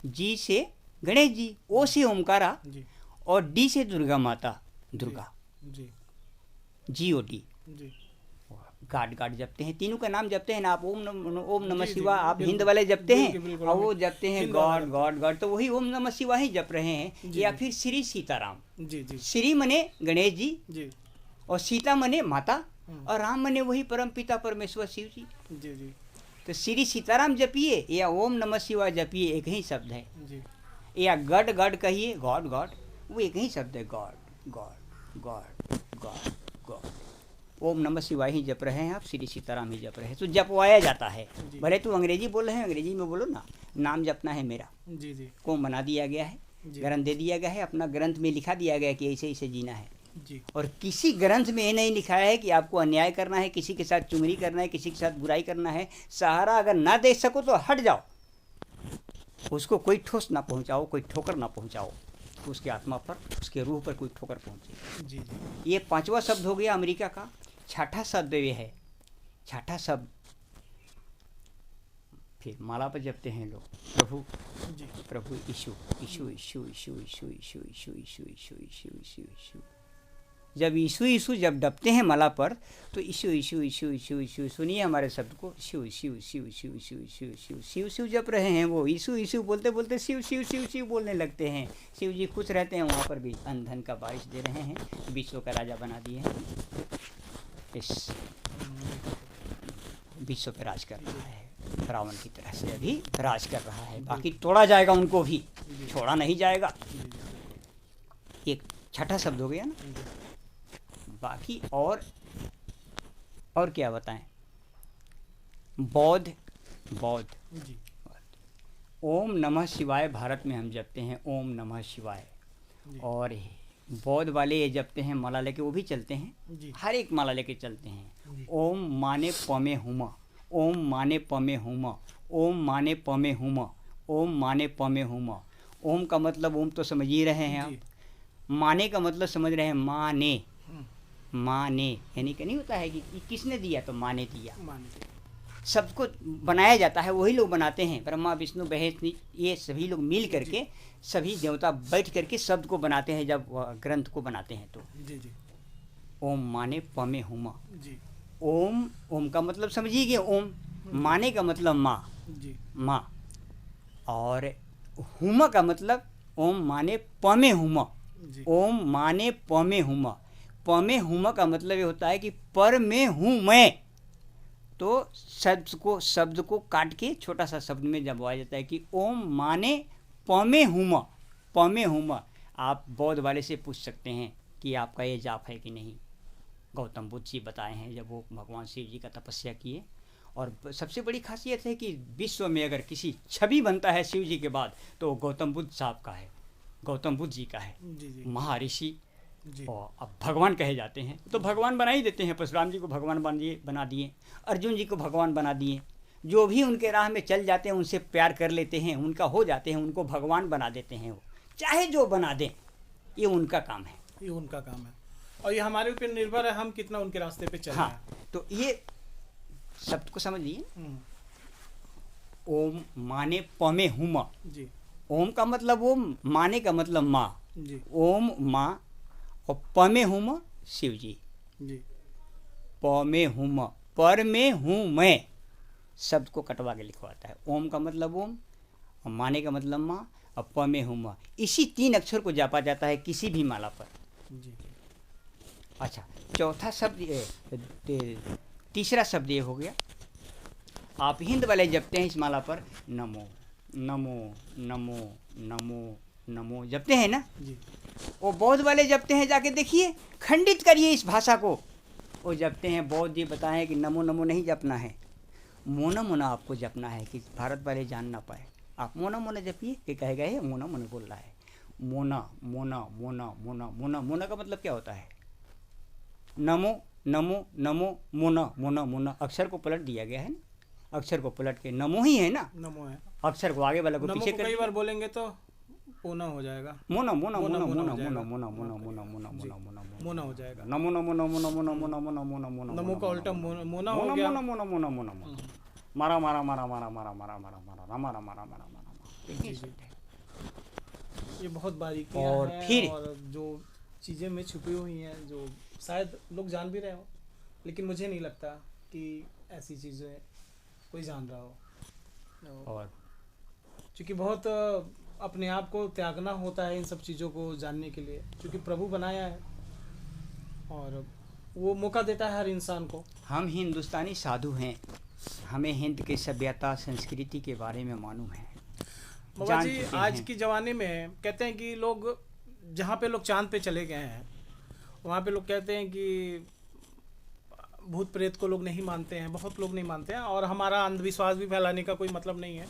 जी से गणेश जी, ओ से ओमकारा, और डी से दुर्गा माता, दुर्गा, GOD। गाड गाड जपते हैं, तीनों का नाम जपते हैं ना आप। ओम नमः शिवाय आप हिंद वाले जपते हैं, और वो जपते हैं गॉड, गॉड, गॉड। तो वही ओम नमः शिवाय ही जप रहे हैं। या फिर श्री सीताराम। श्री मने गणेश जी, और सीता मने माता, और राम मने वही परम पिता परमेश्वर शिव जी। तो श्री सीताराम जपिए या ओम नमः शिवाय जपिए, एक ही शब्द है। या गड गड कहिए, गॉड गॉड, वो एक ही शब्द है, God God God God God. ओम नमः शिवाय ही जप रहे हैं आप, श्री सीताराम ही जप रहे हैं, तो जपवाया जाता है। जी। भले तू अंग्रेजी बोल रहे हैं, अंग्रेजी में बोलो ना, नाम जपना है मेरा। जी जी को बना दिया गया है, जी ग्रंथ दे दिया गया है, अपना ग्रंथ में लिखा दिया गया है कि ऐसे ऐसे जीना है। जी और किसी ग्रंथ में ये नहीं लिखा है कि आपको अन्याय करना है, किसी के साथ चुगली करना है, किसी के साथ बुराई करना है। सहारा अगर ना दे सको तो हट जाओ, उसको कोई ठोस ना पहुंचाओ, कोई ठोकर ना पहुंचाओ, उसकी आत्मा पर, उसके रूह पर कोई ठोकर पहुंचे। जी जी ये 5वां शब्द हो गया अमेरिका का। छठा शब्द ये है, छठा शब्द फिर माला पर जपते हैं लोग, प्रभु जी प्रभु यीशु यीशु यीशु यीशु यीशु यीशु यीशु यीशु यीशु यीशु यीशु यीशु। जब यीशु यीशु जब डपते हैं माला पर तो यीशु यीशु यीशु यीशु यीशु, सुनिए हमारे शब्द को, शिव शिव शिव शिव शिव शिव शिव शिव शिव जप रहे हैं। वो यीशु यीशु बोलते बोलते शिव शिव शिव शिव बोलने लगते हैं। शिव जी खुश रहते हैं, वहाँ पर भी अन्न धन का बारिश दे रहे हैं, विश्व का राजा बना दिए हैं, इस विश्व पे राज कर रहा है, रावण की तरह से अभी राज कर रहा है। बाकी तोड़ा जाएगा उनको भी, छोड़ा नहीं जाएगा। एक छठा शब्द हो गया ना। बाकी और क्या बताएं। बौद्ध बौद्ध जी ओम नमः शिवाय भारत में हम जपते हैं, ओम नमः शिवाय। जी। और बौद्ध वाले ये जपते हैं, माला लेके वो भी चलते हैं, जी हर एक माला लेके चलते हैं। जी। ओम माने पमे हुमा, ओम माने पमे हुमा, ओम माने पमे हुमा, ओम माने पमे हुमा। ओम का मतलब ओम तो समझ ही रहे हैं जी। आप। माने का मतलब समझ रहे हैं, माने हम्म, माने, यानी कि नहीं होता है कि किसने दिया तो माने दिया। मानिए। सबको बनाया जाता है, वही लोग बनाते हैं, ब्रह्मा विष्णु महेश ये सभी लोग मिल करके, सभी देवता बैठ करके शब्द को बनाते हैं। जब ग्रंथ को बनाते हैं तो जी जी ओम माने पमे हुमा। जी ओम, ओम का मतलब समझिए, ओम माने का मतलब माँ, जी माँ, और हुमा का मतलब ओम माने पमे हुमा, जी ओम माने पमे हुमा। पमे हुमा का मतलब ये होता है कि पर में हूँ मैं। तो शब्द को काट के छोटा सा शब्द में जब जाता है कि ओम माने पमे हुमा, पमे हुमा। आप बौद्ध वाले से पूछ सकते हैं कि आपका ये जाप है कि नहीं। गौतम बुद्ध जी बताए हैं जब वो भगवान शिव जी का तपस्या किए। और सबसे बड़ी खासियत है कि विश्व में अगर किसी छवि बनता है शिव जी के बाद तो गौतम बुद्ध साहब का है, गौतम बुद्ध जी का है। जी जी महर्षि जी और अब भगवान कहे जाते हैं, तो भगवान बना ही देते हैं। परशुराम जी को भगवान बना दिए, अर्जुन जी को भगवान बना दिए। जो भी उनके राह में चल जाते हैं उनसे प्यार कर लेते हैं, उनका हो जाते हैं, उनको भगवान बना देते हैं। वो चाहे जो बना दें, ये उनका काम है। ये उनका काम है और ये हमारे ऊपर निर्भर है हम कितना उनके रास्ते पे चल रहे हाँ, हैं। तो ये शब्द को समझ लिए। हम्म, ओम माने पमे हुमा। जी ओम का मतलब ओम, माने का मतलब माँ। जी ओम माँ और पमे हुमा शिव जी। जी पमे हुमा, पर में हूँ मैं, शब्द को कटवा के लिखवाता है। ओम का मतलब ओम और माने का मतलब माँ और पमे हुमा। इसी 3 अक्षर को जापा जाता है किसी भी माला पर। जी अच्छा, चौथा शब्द तीसरा शब्द ये हो गया। आप हिंद वाले जपते हैं इस माला पर, नमो नमो नमो नमो नमो जपते हैं ना। जी वो बौद्ध वाले जपते हैं, जाके देखिए, खंडित करिए इस भाषा को। वो जपते हैं, बौद्ध जी बताएं कि नमो नमो नहीं जपना है, मोना मोना आपको जपना है कि भारत वाले जान ना पाए। आप मोना मोना जपिए कि कहे गए मोना मोना बोल रहा है। मोना मोना मोना मोना मोना, मोना का मतलब क्या होता है? नमो नमो नमो मोना मोना मोना। अक्षर को पलट दिया गया है ना, अक्षर को पलट के नमो ही है ना, नमो है। अक्षर को आगे वाला को नमो पीछे को कर कई बार बोलेंगे तो पूना हो जाएगा, मोना मोना मोना मोना मोना हो जाएगा। मोना मोना मोना मोना जी, मोना मोना मोना मोना हो जाएगा। नमो नमो नमो नमो नमो नमो नमो नमो नमो नमो का उल्टा मोना हो गया। मोना मोना मोना मोना मोना मारा मारा मारा मारा मारा मारा मारा मारा मारा मारा मारा मारा मारा। जी, जी। ये बहुत बारीकियां और हैं फिर और जो चीज़ें में छुपी हुई हैं जो शायद लोग जान भी रहे हो, लेकिन मुझे नहीं लगता कि ऐसी चीज़ें कोई जान रहा हो। और क्योंकि बहुत अपने आप को त्यागना होता है इन सब चीज़ों को जानने के लिए, क्योंकि प्रभु बनाया है और वो मौका देता है हर इंसान को। हम हिंदुस्तानी साधु हैं, हमें हिंद की सभ्यता संस्कृति के बारे में मालूम है। बाबा जान जी, चुके आज हैं। के ज़माने में कहते हैं कि लोग जहाँ पे लोग चांद पे चले गए हैं वहाँ पे लोग कहते हैं कि भूत प्रेत को लोग नहीं मानते हैं, बहुत लोग नहीं मानते हैं, और हमारा अंधविश्वास भी फैलाने का कोई मतलब नहीं है।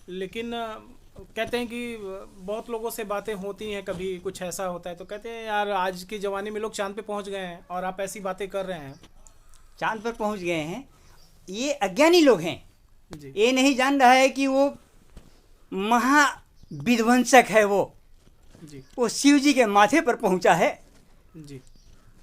लेकिन कहते हैं कि बहुत लोगों से बातें होती हैं, कभी कुछ ऐसा होता है तो कहते हैं यार आज के ज़माने में लोग चांद पे पहुंच गए हैं और आप ऐसी बातें कर रहे हैं। चांद पर पहुंच गए हैं, ये अज्ञानी लोग हैं। जी ये नहीं जान रहा है कि वो महाविध्वंसक है। जी वो शिव जी के माथे पर पहुंचा है। जी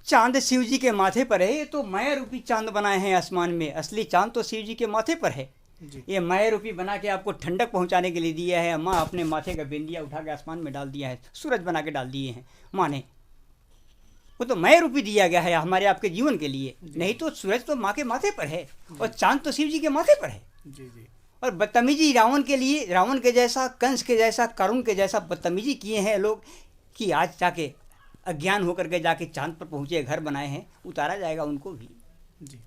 चांद शिव जी के माथे पर है। ये तो माया रूपी चांद बनाए हैं आसमान में, असली चांद तो शिव जी के माथे पर है। जी ये माया रूपी बना के आपको ठंडक पहुंचाने के लिए दिया है। माँ अपने माथे का बिंदिया उठा के आसमान में डाल दिया है, सूरज बना के डाल दिए हैं माँ ने। वो तो माया रूपी दिया गया है हमारे आपके जीवन के लिए। नहीं तो सूरज तो माँ के माथे पर है और चांद तो शिव जी के माथे पर है। जी जी और बदतमीजी रावण के लिए, रावण के जैसा, कंस के जैसा, करुण के जैसा बदतमीजी किए हैं लोग कि आज जाके अज्ञान होकर के जाके चांद पर पहुँचे, घर बनाए हैं। उतारा जाएगा उनको भी जी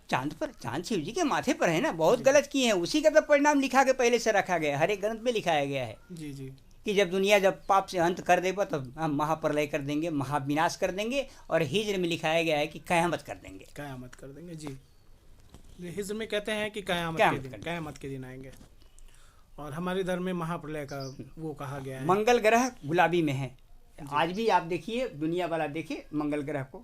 चांद पर। चांद शिव जी के माथे पर है ना। बहुत गलत किए हैं, उसी का तो परिणाम लिखा के पहले से रखा गया है, हर एक ग्रंथ में लिखाया गया है जी जी कि जब दुनिया जब पाप से अंत कर देगा तो हम महाप्रलय कर देंगे, महाविनाश कर देंगे। और हिज्र में लिखाया गया है कि कयामत कर देंगे। कयामत कर देंगे। जी हिज्र में कहते हैं कि कयामत के दिन आएंगे। और हमारे धर्म में महाप्रलय का वो कहा गया है। मंगल ग्रह गुलाबी में है। आज भी आप देखिए, दुनिया वाला देखिए मंगल ग्रह को,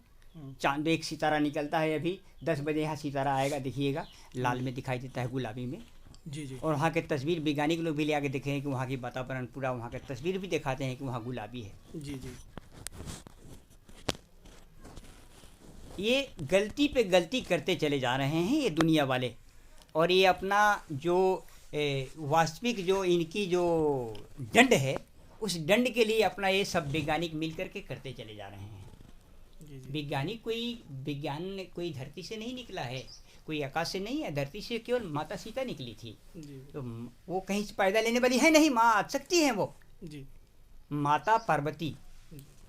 चांद एक सितारा निकलता है। अभी 10 बजे यहाँ सितारा आएगा, देखिएगा लाल में दिखाई देता है, गुलाबी में। जी जी और वहाँ के तस्वीर वैज्ञानिक लोग भी ले आके देखे हैं कि वहाँ की वातावरण पूरा, वहाँ के तस्वीर भी दिखाते हैं कि वहाँ गुलाबी है। जी जी ये गलती पे गलती करते चले जा रहे हैं ये दुनिया वाले। और ये अपना जो वास्तविक जो इनकी जो दंड है, उस दंड के लिए अपना ये सब वैज्ञानिक मिल करके करते चले जा रहे हैं। वैज्ञानिक विज्ञान कोई धरती से नहीं निकला है, कोई आकाश से नहीं है। धरती से केवल माता सीता निकली थी। तो वो कहीं से पैदा लेने वाली है नहीं, माँ आदिशक्ति है वो। जी माता पार्वती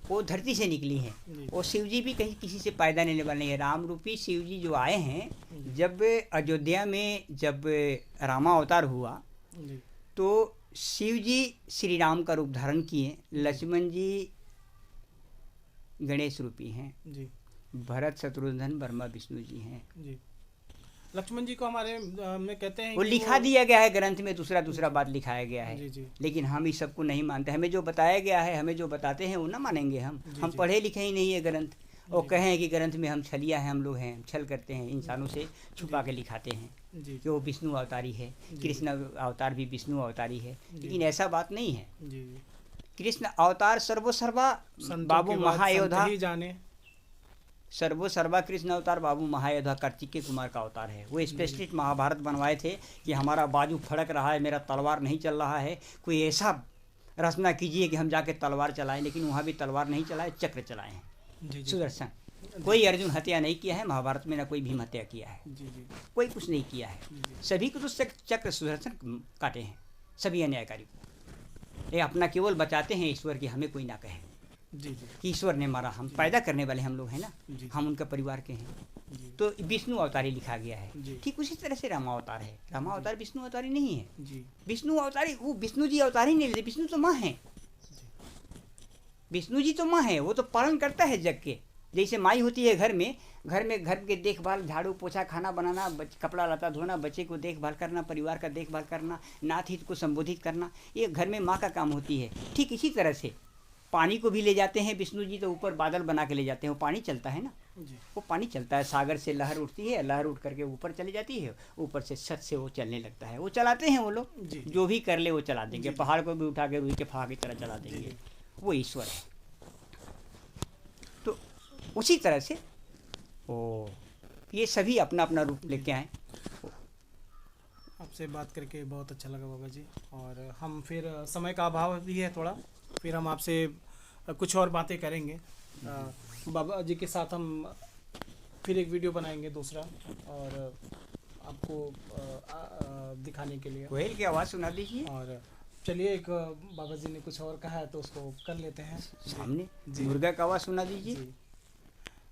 वो धरती से निकली हैं। और शिव जी भी कहीं किसी से पैदा लेने वाले नहीं है। राम रूपी शिव जी जो आए हैं, जब अयोध्या में जब रामा अवतार हुआ तो शिव जी श्री राम का रूप धारण किए, लक्ष्मण जी गणेश रूपी हैं जी, भरत शत्रुघ्न वर्मा विष्णु जी हैं जी। लक्ष्मण जी को हमारे में कहते हैं वो लिखा दिया गया है ग्रंथ में, दूसरा बात लिखाया गया है। जी जी। लेकिन हम इस सबको नहीं मानते। हमें जो बताया गया है, हमें जो बताते हैं वो ना मानेंगे हम। हम पढ़े लिखे ही नहीं है ग्रंथ। और कहें कि ग्रंथ में हम छलिया हैं, हम लोग हैं, छल करते हैं, इंसानों से छुपा के लिखाते हैं कि वो विष्णु अवतारी है, कृष्ण अवतार भी विष्णु अवतारी है। लेकिन ऐसा बात नहीं है। कृष्ण अवतार सर्वसर्वा बाबू महायोधा जाने, सर्वसर्वा कृष्ण अवतार बाबू महायोधा कार्तिकेय कुमार का अवतार है। वो स्पेशलिस्ट महाभारत बनवाए थे कि हमारा बाजू फड़क रहा है, मेरा तलवार नहीं चल रहा है, कोई ऐसा रचना कीजिए कि हम जाके तलवार चलाएं। लेकिन वहाँ भी तलवार नहीं चलाए, चक्र चलाए हैं सुदर्शन। कोई अर्जुन हत्या नहीं किया है महाभारत में, ना कोई भीम हत्या किया है, कोई कुछ नहीं किया है। सभी को तो चक्र सुदर्शन काटे हैं, सभी अन्यायकारी को। ये अपना केवल बचाते हैं ईश्वर की, हमें कोई ना कहे कि ईश्वर ने मारा। हम पैदा करने वाले हम लोग हैं ना, हम उनका परिवार के हैं। तो विष्णु अवतारी लिखा गया है। ठीक उसी तरह से रामा अवतार है। रामा अवतार विष्णु अवतारी नहीं है। विष्णु अवतारी वो विष्णु जी अवतारी नहीं लेते, विष्णु तो माँ है। विष्णु जी तो माँ है, वो तो पालन करता है जग के। जैसे माई होती है घर में घर के देखभाल, झाड़ू पोछा, खाना बनाना, कपड़ा लता धोना, बच्चे को देखभाल करना, परिवार का देखभाल करना, नाथ हित को संबोधित करना, ये घर में माँ का काम होती है। ठीक इसी तरह से पानी को भी ले जाते हैं विष्णु जी, तो ऊपर बादल बना के ले जाते हैं। वो पानी चलता है ना, वो पानी चलता है, सागर से लहर उठती है, लहर उठ करके ऊपर चली जाती है, ऊपर से छत से वो चलने लगता है। वो चलाते हैं वो लोग, जो भी कर ले वो चला देंगे। पहाड़ को भी उठा के रुई के फाहा की तरह चला देंगे। वो ईश्वर है। तो उसी तरह से ओ ये सभी अपना अपना रूप लेके आए। आपसे बात करके बहुत अच्छा लगा बाबा जी। और हम फिर समय का अभाव भी है थोड़ा, फिर हम आपसे कुछ और बातें करेंगे। बाबा जी के साथ हम फिर एक वीडियो बनाएंगे दूसरा, और आपको दिखाने के लिए। कोयल की आवाज़ सुना दीजिए। और चलिए, एक बाबा जी ने कुछ और कहा है तो उसको कर लेते हैं सामने। मुर्गा का आवाज़ सुना दीजिए।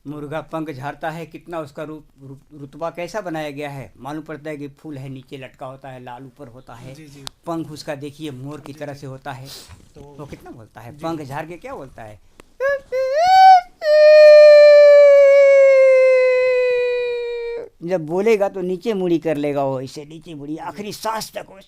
मुर्गा पंख झाड़ता है, कितना उसका रुतबा कैसा बनाया गया है। मालूम पड़ता है कि फूल है नीचे लटका होता है, लाल ऊपर होता है। जी जी पंख उसका देखिए मोर की तरह से होता है। तो वो कितना बोलता है, पंख झाड़ के क्या बोलता है। जब बोलेगा तो नीचे मुड़ी कर लेगा, वो इसे नीचे मुड़ी आखिरी सांस तक वो।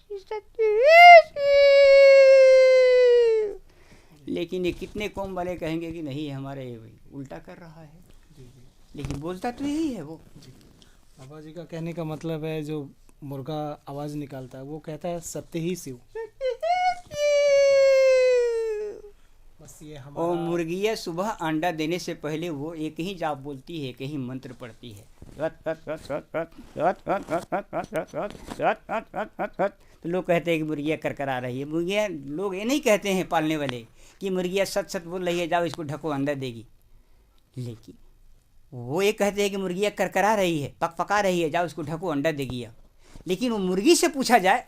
लेकिन ये कितने कौम वाले कहेंगे कि नहीं हमारे उल्टा कर रहा है, जी जी लेकिन बोलता तो यही है वो। जी बाबा जी का कहने का मतलब है जो मुर्गा आवाज़ निकालता है वो कहता है सत्य ही शिव। बस ये और हमारा मुर्गिया सुबह अंडा देने से पहले वो एक ही जाप बोलती है, एक ही मंत्र पढ़ती है। तो लोग कहते हैं कि मुर्गिया करकरा रही है। मुर्गिया, लोग ये नहीं कहते हैं पालने वाले कि मुर्गिया सच सच बोल रही है, जाओ इसको ढको अंडा देगी। लेकिन वो ये कहते हैं कि मुर्गिया करकरा रही है, पका रही है, जाओ इसको ढको अंडा देगी। लेकिन वो मुर्गी से पूछा जाए,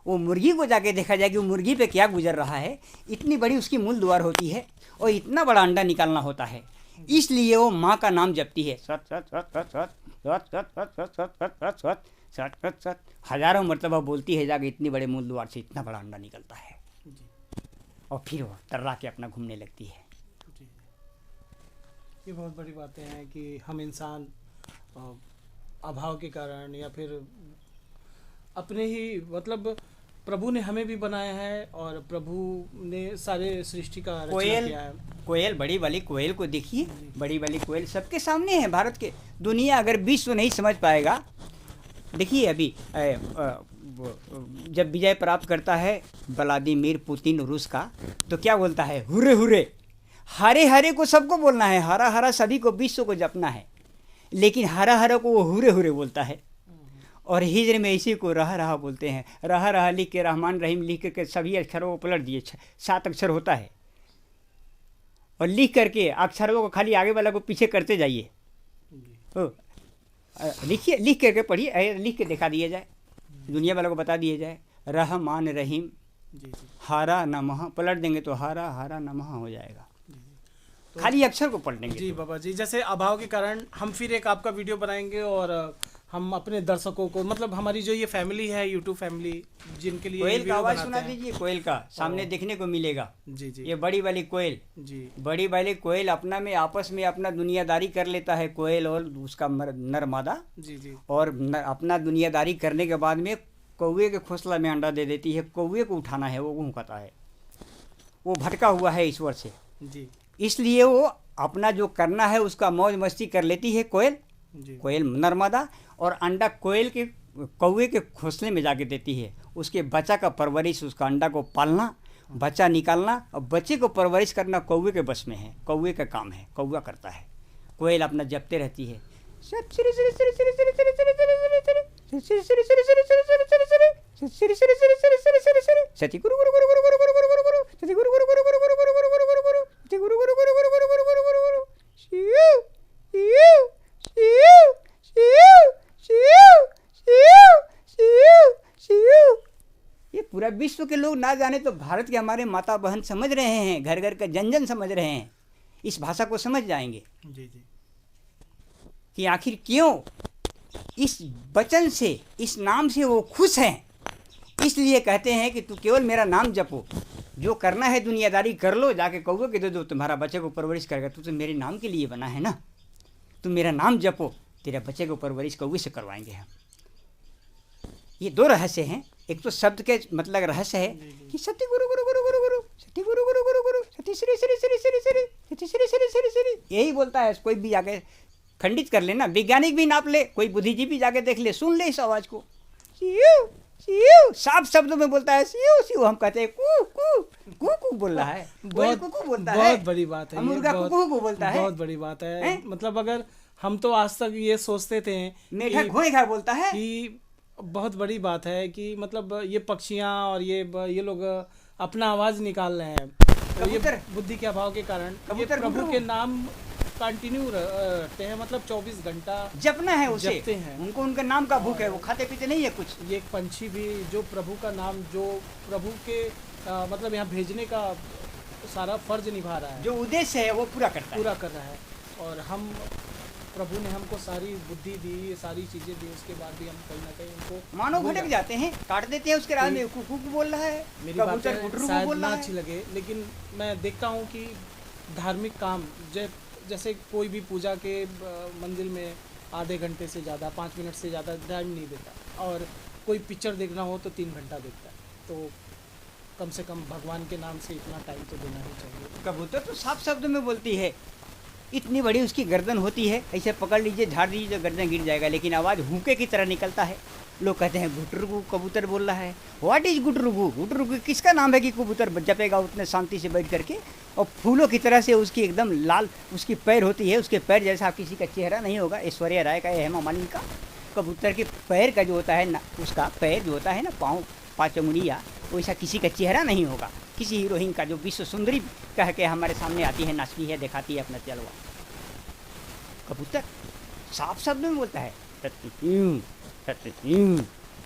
वो मुर्गी को जाके देखा जाए कि वो मुर्गी पे क्या गुजर रहा है। इतनी बड़ी उसकी मूल दुआर होती है और इतना बड़ा अंडा निकालना होता है, इसलिए वो माँ का नाम जपती है। सत सत सत सत सत सत सत सत सत सत सत सत सत सत सत सत हजारों मरतबा बोलती है जाके, इतनी बड़े मूल द्वार से इतना बड़ा अंडा निकलता है। जी और फिर वो तर्रा के अपना घूमने लगती है। जी ये बहुत बड़ी बातें हैं कि हम इंसान अभाव के कारण या फिर अपने ही मतलब प्रभु ने हमें भी बनाया है और प्रभु ने सारे सृष्टि का रचना कोयल, किया है। कोयल, बड़ी वाली कोयल को देखिए, बड़ी वाली कोयल सबके सामने है भारत के। दुनिया अगर विश्व नहीं समझ पाएगा, देखिए अभी जब विजय प्राप्त करता है व्लादिमीर पुतिन रूस का, तो क्या बोलता है, हुर्रे हुर्रे। हरे हरे को सबको बोलना है, हरा हरा सभी को, विश्व को जपना है, लेकिन हरा हरा को वो हुर्रे हुर्रे बोलता है। और हिजर में इसी को रहा रहा बोलते हैं। रहा रहा लिख के रहमान रहीम लिख करके सभी अक्षरों को पलट दिए, 7 अक्षर होता है, और लिख करके अक्षरों को खाली आगे वाला को पीछे करते जाइए। लिखिए, लिख करके पढ़िए, लिख के दिखा दिया जाए, दुनिया वालों को बता दिया जाए, रहमान रहीम हारा नमः, पलट देंगे तो हारा हारा नमः हो जाएगा। तो खाली अक्षर को पढ़ेंगे। जी बाबा जी, जैसे अभाव के कारण हम फिर एक आपका वीडियो बनाएंगे और हम अपने दर्शकों को, मतलब हमारी जो ये फैमिली है, यूट्यूब फैमिली, जिनके लिए कोयल का आवाज सुना दीजिए। कोयल का सामने देखने को मिलेगा। जी जी ये बड़ी वाली कोयल, जी बड़ी वाली कोयल अपना में आपस में अपना दुनियादारी कर लेता है, कोयल और उसका नर मादा। जी जी और अपना दुनियादारी करने के बाद में कौवे के घोंसला में अंडा दे देती है। कौवे को उठाना है, वो भूखता है, वो भटका हुआ है ईश्वर से। जी इसलिए वो अपना जो करना है उसका मौज मस्ती कर लेती है कोयल। कोयल नर्मदा, और अंडा कोयल के कौवे के घोंसले में जाके देती है। उसके बच्चा का परवरिश, उसका अंडा को पालना, बच्चा निकालना और बच्चे को परवरिश करना कौवे के बस में है, कौवे का काम है, कौवा करता है। कोयल अपना जपते रहती है, सती गुरु गुरु गुरु गुरु गुरु गुरु गुरु गुरु गुरु सती गुरु गुरु गुरु गुरु गुरु गुरु गुरु गुरु गुरु गुरु सती गुरु गुरु गुरु गुरु गुरु गुरु गुरु गुरु गुरु शिव शिव शिव शिव शिव शिव शिव शिव। ये पूरा विश्व के लोग ना जाने तो भारत के हमारे माता बहन समझ रहे हैं, घर घर का जन जन समझ रहे हैं, इस भाषा को समझ जाएंगे। जी जी कि आखिर क्यों इस वचन से, इस नाम से वो खुश हैं। इसलिए कहते हैं कि तू केवल मेरा नाम जपो, जो करना है दुनियादारी कर लो, जाके कौवे के दे दो, तुम्हारा बच्चे को परवरिश करेगा। तू तो मेरे नाम के लिए बना है ना, तुम मेरा नाम जपो, तेरे बच्चे को परवरिश कौवे से करवाएंगे हम। ये 2 रहस्य हैं। एक तो शब्द के मतलब रहस्य है कि सती गुरु गुरु गुरु गुरु गुरु सती गुरु गुरु गुरु गुरु सती श्री श्री श्री श्री श्री सती श्री श्री श्री श्री, यही बोलता है। कोई भी जाके खंडित कर लेना, वैज्ञानिक भी नाप ले, कोई बुद्धिजीवी जाके देख ले, सुन ले इस आवाज को, शिव शिव, साफ शब्दों में बोलता है शिव शिव। हम कहते हैं कू कू कू कू बोल रहा है, बहुत बोलता है, बहुत बड़ी बात है। मुर्गा कू कू बोलता है, बहुत बड़ी बात है। मतलब अगर हम तो आज तक ये सोचते थे मेढक घोड़े बोलता है कि बहुत बड़ी बात है कि मतलब ये पक्षियाँ और ये लोग अपना आवाज निकाल रहे हैं, तो ये बुद्धि के अभाव के कारण ये प्रभु के नाम कंटिन्यू रहते हैं, मतलब 24 घंटा जपना है उसे, जपते हैं उनको, उनके नाम का भूख है, वो खाते पीते नहीं है कुछ। ये एक पंछी भी जो प्रभु का नाम, जो प्रभु के मतलब यहाँ भेजने का सारा फर्ज निभा रहा है, जो उद्देश्य है वो पूरा कर रहा है। और हम प्रभु ने हमको सारी बुद्धि दी, सारी चीज़ें दी, उसके बाद भी हम कहीं ना कहीं उनको मानो भूल भटक जाते जाते हैं, काट देते हैं उसके राह में, कोई- कुकू बोल रहा है, मेरी कबूतर बातें गुटरू शायद बोल ना रहा अच्छी है। लगे, लेकिन मैं देखता हूँ कि धार्मिक काम जैसे कोई भी पूजा के मंदिर में आधे घंटे से ज़्यादा, 5 मिनट से ज़्यादा टाइम नहीं देता, और कोई पिक्चर देखना हो तो 3 घंटा देखता है। तो कम से कम भगवान के नाम से इतना टाइम तो देना ही चाहिए। कबूतर तो साफ शब्द में बोलती है, इतनी बड़ी उसकी गर्दन होती है, ऐसे पकड़ लीजिए, झाड़ दीजिए तो गर्दन गिर जाएगा, लेकिन आवाज़ हुक्के की तरह निकलता है। लोग कहते हैं गुटरुगु कबूतर बोल रहा है। What is गुटरुगु? गुटरुगु किसका नाम है कि कबूतर जपेगा उतने शांति से बैठ करके, और फूलों की तरह से उसकी एकदम लाल उसकी पैर होती है, उसके पैर जैसा किसी का चेहरा नहीं होगा। ऐश्वर्या राय का, हेमा मालिनी का, कबूतर के पैर का जो होता है ना, उसका पैर जो होता है ना, पाँव 5 उंगलियाँ, वैसा किसी का चेहरा नहीं होगा। किसी हीरोइन का जो विश्व सुंदरी कह के हमारे सामने आती है, नाचती है, दिखाती है अपना जलवा। कबूतर साफ शब्द में बोलता है, सत्यम सत्यम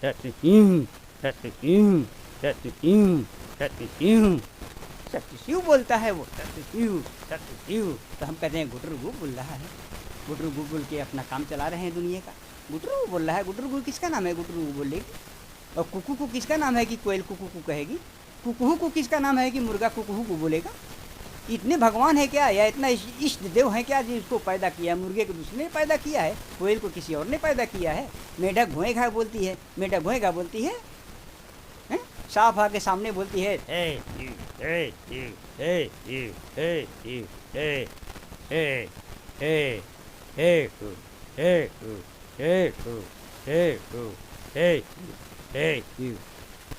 सत्यम सत्यम सत्यम सत्यम, सत्यशिव बोलता है वो, सत्यशिव सत्यशिव। तो हम कहते हैं गुटरुगु बोल रहा है, गुटरुगु बोल के अपना काम चला रहे हैं दुनिया का। गुटरुगु बोल रहा है, गुटरुगु किसका नाम है गुटरुगु बोलेगी? और कुकू को किसका नाम है कि कोयल कुकू को कहेगी? कुकू को किसका नाम है कि मुर्गा कुकू को बोलेगा? इतने भगवान है क्या, या इतना इष्ट देव है क्या जिसको पैदा किया है? मुर्गे को दूसरे ने पैदा किया है, कोयल को किसी और ने पैदा किया है। मेढक घोएगा बोलती है, मेढक घोएगा बोलती है, हैं? साफ आके सामने बोलती है, hey you hey you hey you hey you hey hey hey hey you hey you hey you hey you hey you hey you.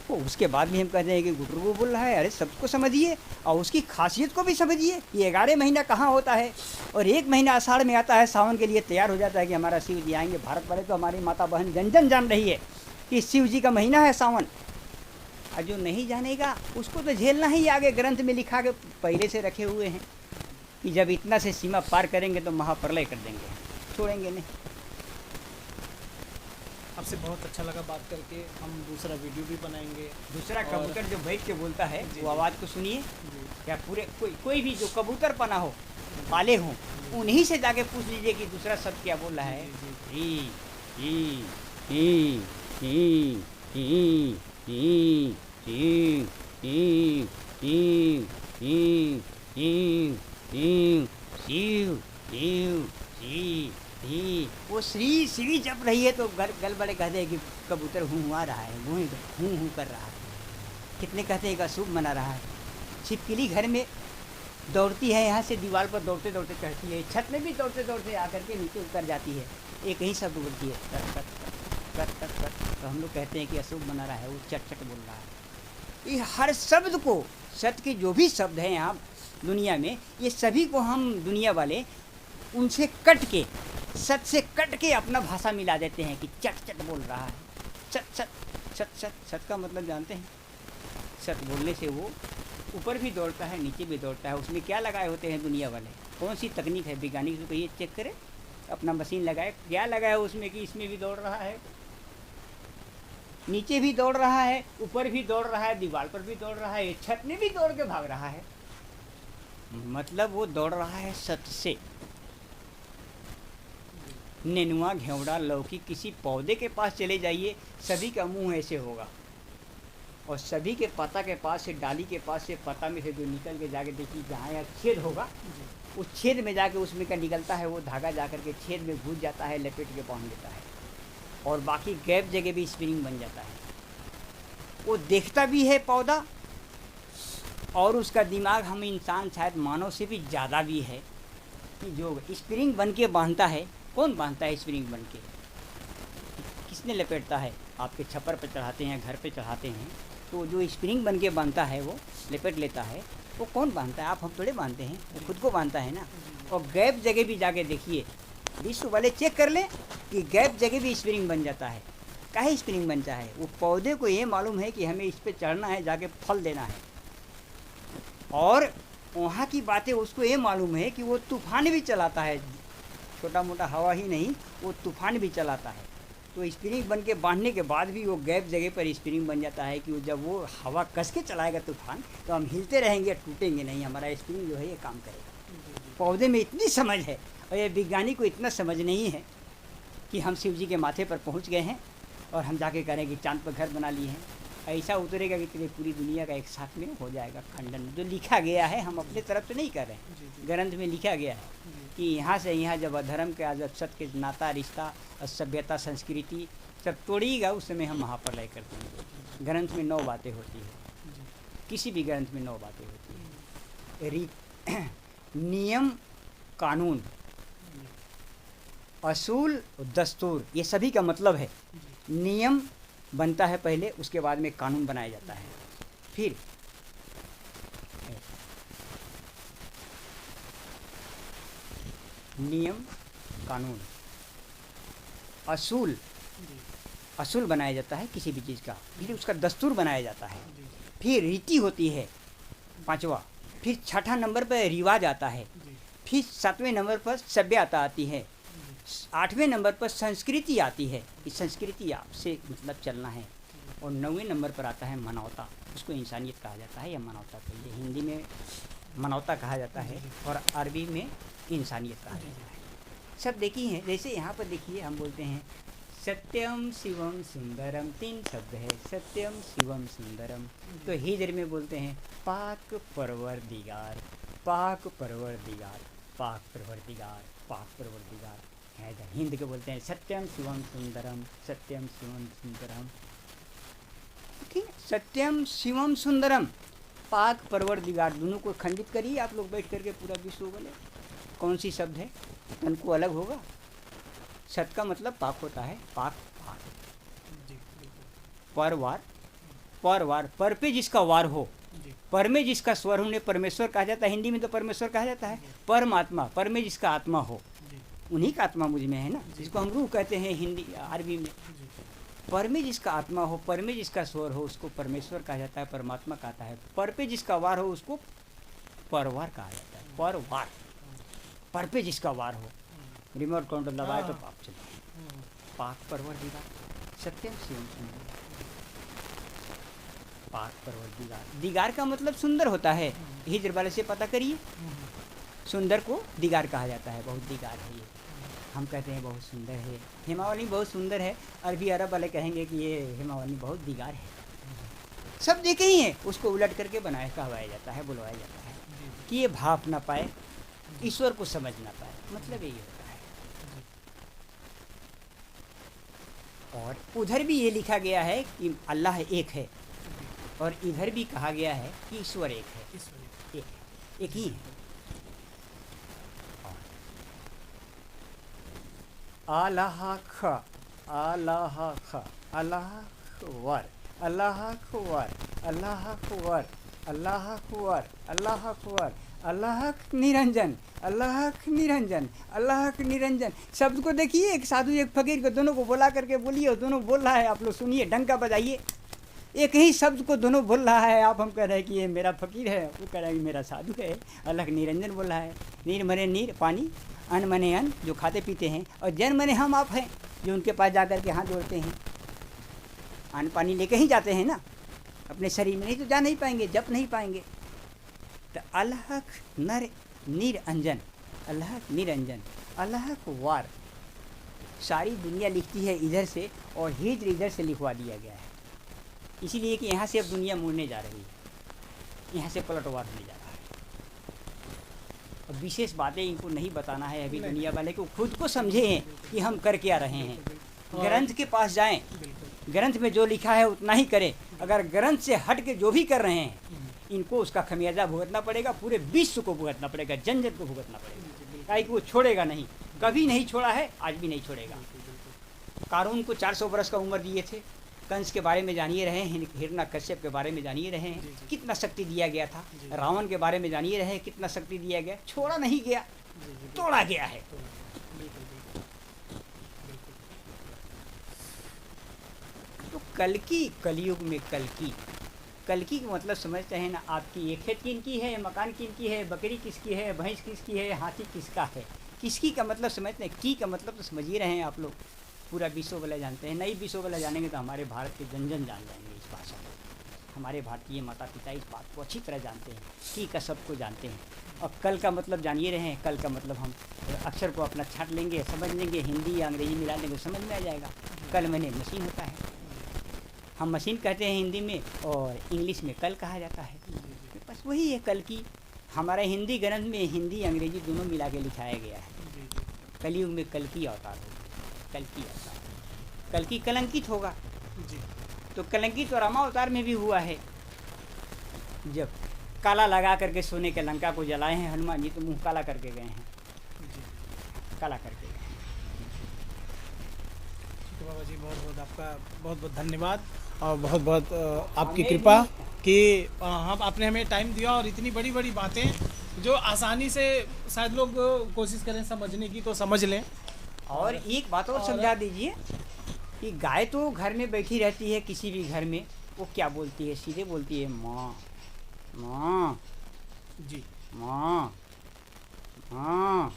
तो उसके बाद भी हम कहते हैं कि गुटरुगु बोल रहा है। अरे सबको समझिए और उसकी खासियत को भी समझिए। ये 11 महीना कहाँ होता है, और 1 महीना आषाढ़ में आता है, सावन के लिए तैयार हो जाता है कि हमारा शिव जी आएंगे। भारत वाले तो हमारी माता बहन जन जन जान रही है कि शिव जी का महीना है सावन, और जो नहीं जानेगा उसको तो झेलना ही। आगे ग्रंथ में लिखा के पहले से रखे हुए हैं कि जब इतना से सीमा पार करेंगे तो महाप्रलय कर देंगे, छोड़ेंगे नहीं। आपसे बहुत अच्छा लगा बात करके। हम दूसरा वीडियो भी बनाएंगे। दूसरा और- कबूतर जो बैठ के बोलता है जी, वो जी। आवाज़ को सुनिए। जी या पूरे कोई भी जो कबूतर पना हो, पाले हों, उन्हीं से जाके पूछ लीजिए कि दूसरा शब्द क्या बोल रहा है। जी, ही ही ही ही ही ही ही ही ही ही ही ही शिव शिव शी ही। वो श्री श्री जप रही है तो गल बड़े कहते हैं कि कबूतर हूँ आ रहा है, हूँ कर रहा है। कितने कहते हैं कि अशुभ मना रहा है। छिपकली घर में दौड़ती है, यहाँ से दीवार पर दौड़ते दौड़ते चढ़ती है, छत में भी दौड़ते दौड़ते आकर के नीचे उतर जाती है, एक ही शब्द बोलती है, cut cut cut cut cut cut. तो हम लोग कहते हैं कि अशुभ मना रहा है, वो चट चट बोल रहा है। ये हर शब्द को, सत्य के जो भी शब्द हैं यहाँ दुनिया में, ये सभी को हम दुनिया वाले उनसे कट के, सत से कट के अपना भाषा मिला देते हैं कि चट चट बोल रहा है। सत सत सत सत सत का मतलब जानते हैं? सत बोलने से वो ऊपर भी दौड़ता है, नीचे भी दौड़ता है। उसमें क्या लगाए होते हैं दुनिया वाले? कौन सी तकनीक है? वैज्ञानिक को कहिए चेक करे, अपना मशीन लगाए, क्या लगाया उसमें कि इसमें भी दौड़ रहा है, नीचे भी दौड़ रहा है, ऊपर भी दौड़ रहा है, दीवार पर भी दौड़ रहा है, छत में भी दौड़ के भाग रहा है। मतलब वो दौड़ रहा है सत से। नेनुआ, घेवड़ा, लौकी, किसी पौधे के पास चले जाइए, सभी का मुंह ऐसे होगा, और सभी के पत्ता के पास से, डाली के पास से, पत्ता में से जो निकल के जाके देखिए जहाँ यहाँ छेद होगा, उस छेद में जाके उसमें का निकलता है वो धागा, जाकर के छेद में घुस जाता है, लपेट के बांध देता है, और बाकी गैप जगह भी स्प्रिंग बन जाता है। वो देखता भी है पौधा, और उसका दिमाग हम इंसान शायद मानव से भी ज़्यादा भी है कि जो स्प्रिंग बन के बांधता है। कौन बांधता है स्प्रिंग बन के? किसने लपेटता है? आपके छप्पर पर चढ़ाते हैं, घर पे चढ़ाते हैं, तो जो स्प्रिंग बन के बांधता है वो लपेट लेता है। वो कौन बांधता है? आप हम थोड़े बांधते हैं, वो खुद को बांधता है ना। और गैप जगह भी जाके देखिए, विश्व वाले चेक कर लें कि गैप जगह भी स्प्रिंग बन जाता है। काहे स्प्रिंग बनता है? वो पौधे को ये मालूम है कि हमें इस पर चढ़ना है, जाके फल देना है, और वहाँ की बातें उसको ये मालूम है कि वो तूफान भी चलाता है, छोटा मोटा हवा ही नहीं, वो तूफान भी चलाता है। तो स्प्रिंग बन के बांधने के बाद भी वो गैप जगह पर स्प्रिंग बन जाता है कि जब वो हवा कस के चलाएगा तूफान, तो हम हिलते रहेंगे, टूटेंगे नहीं, हमारा स्प्रिंग जो है ये काम करेगा। पौधे में इतनी समझ है, और ये विज्ञानी को इतना समझ नहीं है कि हम शिव जी के माथे पर पहुंच गए हैं और हम जाके करें कि चांद पर घर बना लिए हैं। ऐसा उतरेगा कि तेरे पूरी दुनिया का एक साथ में हो जाएगा खंडन। जो लिखा गया है हम अपने तरफ से नहीं कर रहे हैं, ग्रंथ में लिखा गया है कि यहाँ से यहाँ जब अधर्म के आज सत्य के नाता रिश्ता सभ्यता संस्कृति सब तोड़िएगा उस समय हम महाप्रलय करते हैं। ग्रंथ में 9 बातें होती है, किसी भी ग्रंथ में 9 बातें होती है। नियम कानून असूल दस्तूर, ये सभी का मतलब है। नियम बनता है पहले, उसके बाद में कानून बनाया जाता है। फिर नियम कानून असूल, असूल बनाया जाता है किसी भी चीज़ का। फिर उसका दस्तूर बनाया जाता है। फिर रीति होती है 5वां। फिर 6ठा नंबर पर रिवाज आता है। फिर 7वें नंबर पर सभ्यता आती है। 8वें नंबर पर संस्कृति आती है, इस संस्कृति आपसे मतलब चलना है। और 9वें नंबर पर आता है मानवता, उसको इंसानियत कहा जाता है या मानवता कहिए। हिंदी में मानवता कहा जाता है और अरबी में इंसानियत कहा जाता है। सब देखिए हैं, जैसे यहाँ पर देखिए हम बोलते हैं सत्यम शिवम सुंदरम, 3 शब्द है सत्यम शिवम सुंदरम। तो हिजर में बोलते हैं पाक परवरदिगार, पाक परवरदिगार, पाक परवरदिगार, पाक परवरदिगार। हिंद के बोलते हैं सत्यम शिवम सुंदरम, सत्यम शिवम सुंदरम। ठीक, सत्यम शिवम सुंदरम, पाक परवरदिगार, दोनों को खंडित करिए आप लोग बैठ करके पूरा विश्व बोले। कौन सी शब्द है, तन को अलग होगा। सत का मतलब पाक होता है, पाक पाक। परवार, परवार, पर पे जिसका वार हो, पर में जिसका स्वर उन्हें परमेश्वर कहा जाता है। हिंदी में तो परमेश्वर कहा जाता है। परमात्मा, पर में जिसका आत्मा हो, उन्हीं का आत्मा मुझ में है ना, जिसको हम रूह कहते हैं हिंदी अरबी में। पर में जिसका आत्मा हो, पर में जिसका स्वर हो, उसको परमेश्वर कहा जाता है, परमात्मा कहता है। पर पे जिसका वार हो उसको परवार कहा जाता है, परवार। पर पे जिसका वार हो, रिमोट कंट्रोल दबाए तो पाप चले। पाक परवरदिगार, सत्यम शिवम सुंदर, पाक परवरदिगार। दिगार का मतलब सुंदर होता है, हिजर वाले से पता करिए। सुंदर को दिगार कहा जाता है, बहुत दिगार है ये। हम कहते हैं बहुत सुंदर है, हिमावली बहुत सुंदर है। अरबी अरब वाले कहेंगे कि ये हिमावली बहुत दिगार है। सब देखे ही हैं, उसको उलट करके बनाया कहवाया जाता है, बुलवाया जाता है कि ये भाप ना पाए, ईश्वर को समझ ना पाए, मतलब यही होता है। और उधर भी ये लिखा गया है कि अल्लाह एक है, और इधर भी कहा गया है कि ईश्वर एक है, एक ही है। अल्लाह ख, अल्लाह ख, अल्लाह वर, अल्लाह वर, अल्लाह वर, अल्लाह वर, अल्लाह वर, अल्लाह निरंजन, अल्लाह निरंजन, अल्लाह निरंजन। शब्द को देखिए, एक साधु एक फकीर को दोनों को बोला करके बोलिए, और दोनों बोल रहा है। आप लोग सुनिए, डंका बजाइए। एक ही शब्द को दोनों बोल रहा है। आप हम कह रहे हैं कि ये मेरा फकीर है, वो कह रहा है कि मेरा साधु है। अल्लाह निरंजन बोल रहा है। नीर मने नीर पानी, अन्न मने अन्न, जो खाते पीते हैं, और जन मने हम आप हैं, जो उनके पास जा कर के हाथ जोड़ते हैं। अन्न पानी लेके ही जाते हैं ना, अपने शरीर में नहीं तो जा नहीं पाएंगे, जप नहीं पाएंगे। तो अल्लाह नर निरंजन, अल्लाह निरंजन, अल्लाह वार। सारी दुनिया लिखती है इधर से, और हिजर इधर से लिखवा दिया गया है, इसीलिए कि यहाँ से अब दुनिया मुड़ने जा रही है, यहाँ से पलटवार होने जा रहा है। और विशेष बातें इनको नहीं बताना है अभी, दुनिया वाले को खुद को समझे हैं कि हम कर क्या रहे हैं। ग्रंथ के पास जाएं, ग्रंथ में जो लिखा है उतना ही करें। अगर ग्रंथ से हट के जो भी कर रहे हैं, इनको उसका खमियाजा भुगतना पड़ेगा, पूरे विश्व को भुगतना पड़ेगा, जन जन को भुगतना पड़ेगा। काहे कि वो छोड़ेगा नहीं, कभी नहीं छोड़ा है, आज भी नहीं छोड़ेगा। कारून को 400 बरस का उम्र दिए थे। कंस के बारे में जानिए रहे हैं, हिरण्यकश्यप के बारे में जानिए रहे हैं, कितना शक्ति दिया गया था। रावण के बारे में जानिए रहे हैं, कितना शक्ति दिया गया, छोड़ा नहीं गया, तोड़ा गया है। तो कल्कि, कलयुग में कल्कि, कल्कि का मतलब समझते हैं ना। आपकी ये खेत किनकी है, मकान किनकी है, बकरी किसकी है, भैंस किसकी है, हाथी किसका है। किसकी का मतलब समझते हैं, की का मतलब तो समझ ही रहे हैं आप लोग। पूरा विश्व वाला जानते हैं, नहीं विश्व वाला जानेंगे तो हमारे भारत के जन जन जान जाएंगे इस भाषा को। हमारे भारतीय माता पिता इस बात को अच्छी तरह जानते हैं, की का सबको जानते हैं। और कल का मतलब जानिए रहे हैं, कल का मतलब हम अक्षर को अपना छाट लेंगे, समझ लेंगे, हिंदी या अंग्रेजी मिला लेंगे, समझ में आ जाएगा। कल मैंने मशीन होता है, हम मशीन कहते हैं हिंदी में और इंग्लिश में कल कहा जाता है। बस वही है कल की। हमारा हिंदी ग्रंथ में हिंदी अंग्रेजी दोनों मिला के लिखाया गया है। कलयुग में कल की अवतार होगा, कल की अवतार, कल की कलंकित होगा जी। तो कलंकित तो रामावतार में भी हुआ है। जब काला लगा करके सोने के लंका को जलाए हैं हनुमान जी, तो मुंह काला करके गए हैं, काला करके गए हैं। तो बाबा जी बहुत बहुत आपका बहुत बहुत धन्यवाद और बहुत बहुत आपकी हमें कृपा भी- कि हम आपने हमें टाइम दिया और इतनी बड़ी बड़ी बातें जो आसानी से शायद लोग कोशिश करें समझने की तो समझ लें। और एक बात और समझा दीजिए कि गाय तो घर में बैठी रहती है, किसी भी घर में वो क्या बोलती है, सीधे बोलती है माँ माँ जी माँ माँ,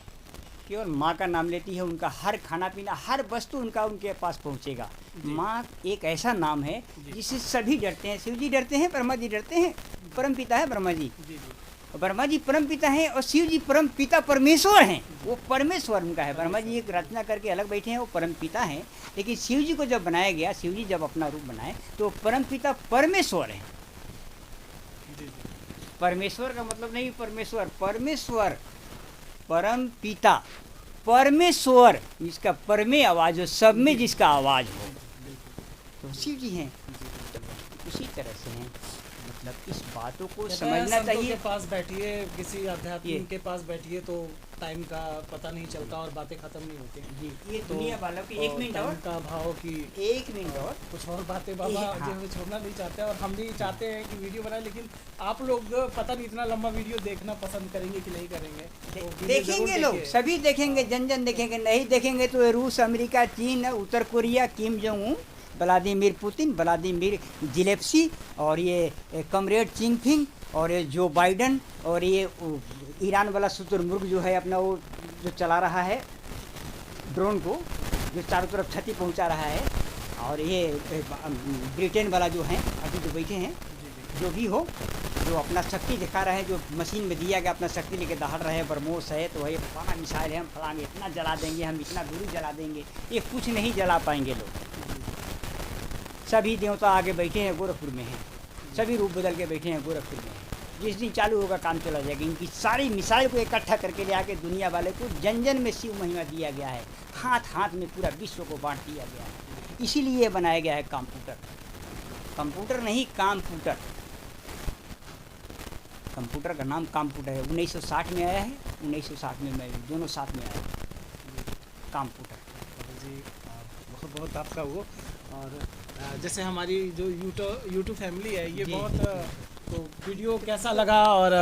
केवल माँ का नाम लेती है। उनका हर खाना पीना, हर वस्तु उनका उनके पास पहुँचेगा। जी। माँ एक ऐसा नाम है जी। जिससे सभी डरते हैं। शिव जी डरते हैं, ब्रह्मा जी डरते हैं, परम पिता है ब्रह्मा जी, जी जी और ब्रह्मा जी परम पिता हैं और शिव जी परम पिता परमेश्वर हैं। वो परमेश्वर उनका है। ब्रह्मा जी एक रचना करके अलग बैठे हैं, वो परम पिता हैं। लेकिन शिव जी को जब बनाया गया, शिव जी जब अपना रूप बनाए तो परम पिता परमेश्वर हैं। जी जी परमेश्वर का मतलब नहीं परमेश्वर, परमेश्वर, परम पिता परमेश्वर, जिसका परमे आवाज हो, सब में जिसका आवाज हो, तो शिव जी हैं। तो उसी तरह से हैं। मतलब इस बातों को समझना संतों चाहिए। के पास बैठिए, किसी ये। आध्यात्मिक के पास बैठिए तो टाइम का पता नहीं चलता और बातें खत्म नहीं होती। जी, ये तो दुनिया वालों की एक मिनट टाइम और, का भाव की एक मिनट और, कुछ और बातें बाबा हाँ। जो हमें छोड़ना नहीं चाहते और हम भी चाहते हैं कि वीडियो बनाए, लेकिन आप लोग पता नहीं इतना लंबा वीडियो देखना पसंद करेंगे कि नहीं करेंगे। तो वीडियो देखेंगे जरूर लोग, देखिए। सभी देखेंगे, जन जन देखेंगे। नहीं देखेंगे तो रूस, अमेरिका, चीन, उत्तर Korea, Kim Jong Un, Vladimir Putin, Vladimir Zelensky, और ये कमरेड चिनफिंग, और ये जो बाइडन, और ये ईरान वाला शुतुरमुर्ग जो है अपना वो जो चला रहा है ड्रोन को, जो चारों तरफ क्षति पहुंचा रहा है, और ये ब्रिटेन वाला जो है अभी जो बैठे हैं, जो भी हो, जो अपना शक्ति दिखा रहे हैं, जो मशीन में दिया गया अपना शक्ति लेके दहाड़ रहे हैं, ब्रह्मोस है तो ये फलाना मिसाइल है, हम फलांगे इतना जला देंगे, हम इतना दूरी जला देंगे, ये कुछ नहीं जला पाएंगे लोग। सभी देवता आगे बैठे हैं, गोरखपुर में हैं, सभी रूप बदल के बैठे हैं, गोरखपुर में हैं। जिस दिन चालू होगा काम चला जाएगा। इनकी सारी मिसाइल को इकट्ठा करके ले आके दुनिया वाले को जन जन में शिव महिमा दिया गया है, हाथ हाथ में पूरा विश्व को बांट दिया गया है। इसीलिए बनाया गया है कंप्यूटर, कंप्यूटर नहीं कंप्यूटर, कंप्यूटर का नाम कंप्यूटर है। 1960 में आया है, 1960 में मैं दोनों साथ में आया कंप्यूटर। जी बहुत बहुत आपका वो। और जैसे हमारी जो यूट्यूब फैमिली है ये जी। बहुत तो वीडियो कैसा लगा और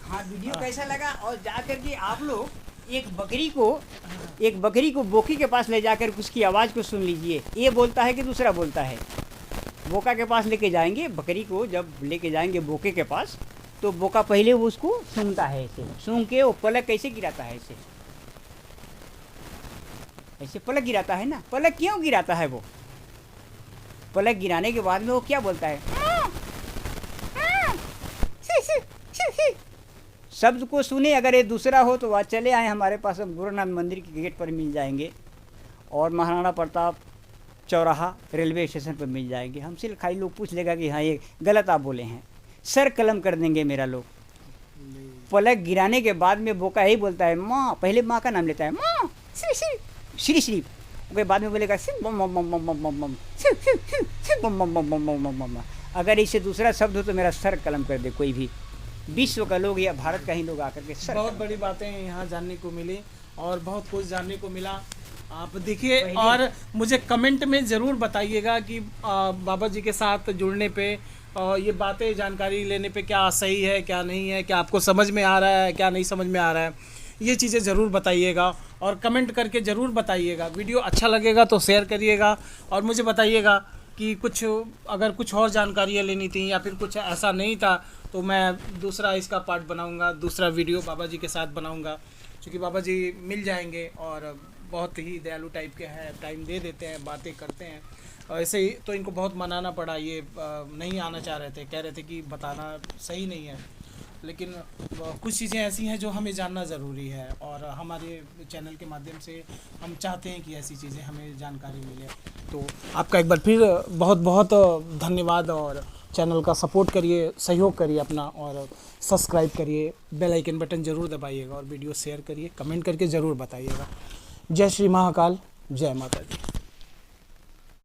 हाँ, वीडियो कैसा लगा, और जाकर के आप लोग एक बकरी को बोकी के पास ले जाकर उसकी आवाज़ को सुन लीजिए। ये बोलता है कि दूसरा बोलता है। बोका के पास लेके जाएंगे, बकरी को जब लेके जाएंगे बोके के पास, तो बोका पहले वो उसको सूंघता है, ऐसे सूंघ के वो पलक कैसे गिराता है, ऐसे ऐसे पलक गिराता है ना। पलक क्यों गिराता है? वो पलक गिराने के बाद में वो क्या बोलता है? शब्द को सुने। अगर ये दूसरा हो तो वह चले आए हमारे पास, हम गुरुनाथ मंदिर के गेट पर मिल जाएंगे, और महाराणा प्रताप चौराहा रेलवे स्टेशन पर मिल जाएंगे। हमसे खाली लोग पूछ लेगा कि हाँ ये गलत आप बोले हैं, सर कलम कर देंगे मेरा लोग। पलक गिराने के बाद में बोका यही बोलता है माँ, पहले माँ का नाम लेता है, माँ श्री श्री श्री श्री, उसके बाद में बोलेगा सिर बम बम बम बम बम बम बम, सिर सिर सिर सिर बम बम बम बम बम बम बम। अगर इससे दूसरा शब्द हो तो मेरा सर कलम कर दे कोई भी, विश्व का लोग या भारत का ही लोग आकर के सर बहुत कलम। बड़ी बातें यहाँ जानने को मिली और बहुत कुछ जानने को मिला। आप देखिए पहले- और मुझे कमेंट में ज़रूर बताइएगा कि बाबा जी के साथ जुड़ने पे ये बातें जानकारी लेने पे क्या सही है क्या नहीं है, क्या आपको समझ में आ रहा है क्या नहीं समझ में आ रहा है, ये चीज़ें ज़रूर बताइएगा और कमेंट करके ज़रूर बताइएगा। वीडियो अच्छा लगेगा तो शेयर करिएगा और मुझे बताइएगा कि कुछ अगर कुछ और जानकारियाँ लेनी थी या फिर कुछ ऐसा नहीं था तो मैं दूसरा इसका पार्ट बनाऊंगा, दूसरा वीडियो बाबा जी के साथ बनाऊंगा, क्योंकि बाबा जी मिल जाएंगे और बहुत ही दयालु टाइप के हैं, टाइम दे देते हैं, बातें करते हैं। ऐसे ही तो इनको बहुत मनाना पड़ा, ये नहीं आना चाह रहे थे, कह रहे थे कि बताना सही नहीं है, लेकिन कुछ चीज़ें ऐसी हैं जो हमें जानना ज़रूरी है, और हमारे चैनल के माध्यम से हम चाहते हैं कि ऐसी चीज़ें हमें जानकारी मिले। तो आपका एक बार फिर बहुत बहुत धन्यवाद, और चैनल का सपोर्ट करिए, सहयोग करिए अपना, और सब्सक्राइब करिए, बेल आइकन बटन ज़रूर दबाइएगा, और वीडियो शेयर करिए, कमेंट करके ज़रूर बताइएगा। जय श्री महाकाल, जय माता दी।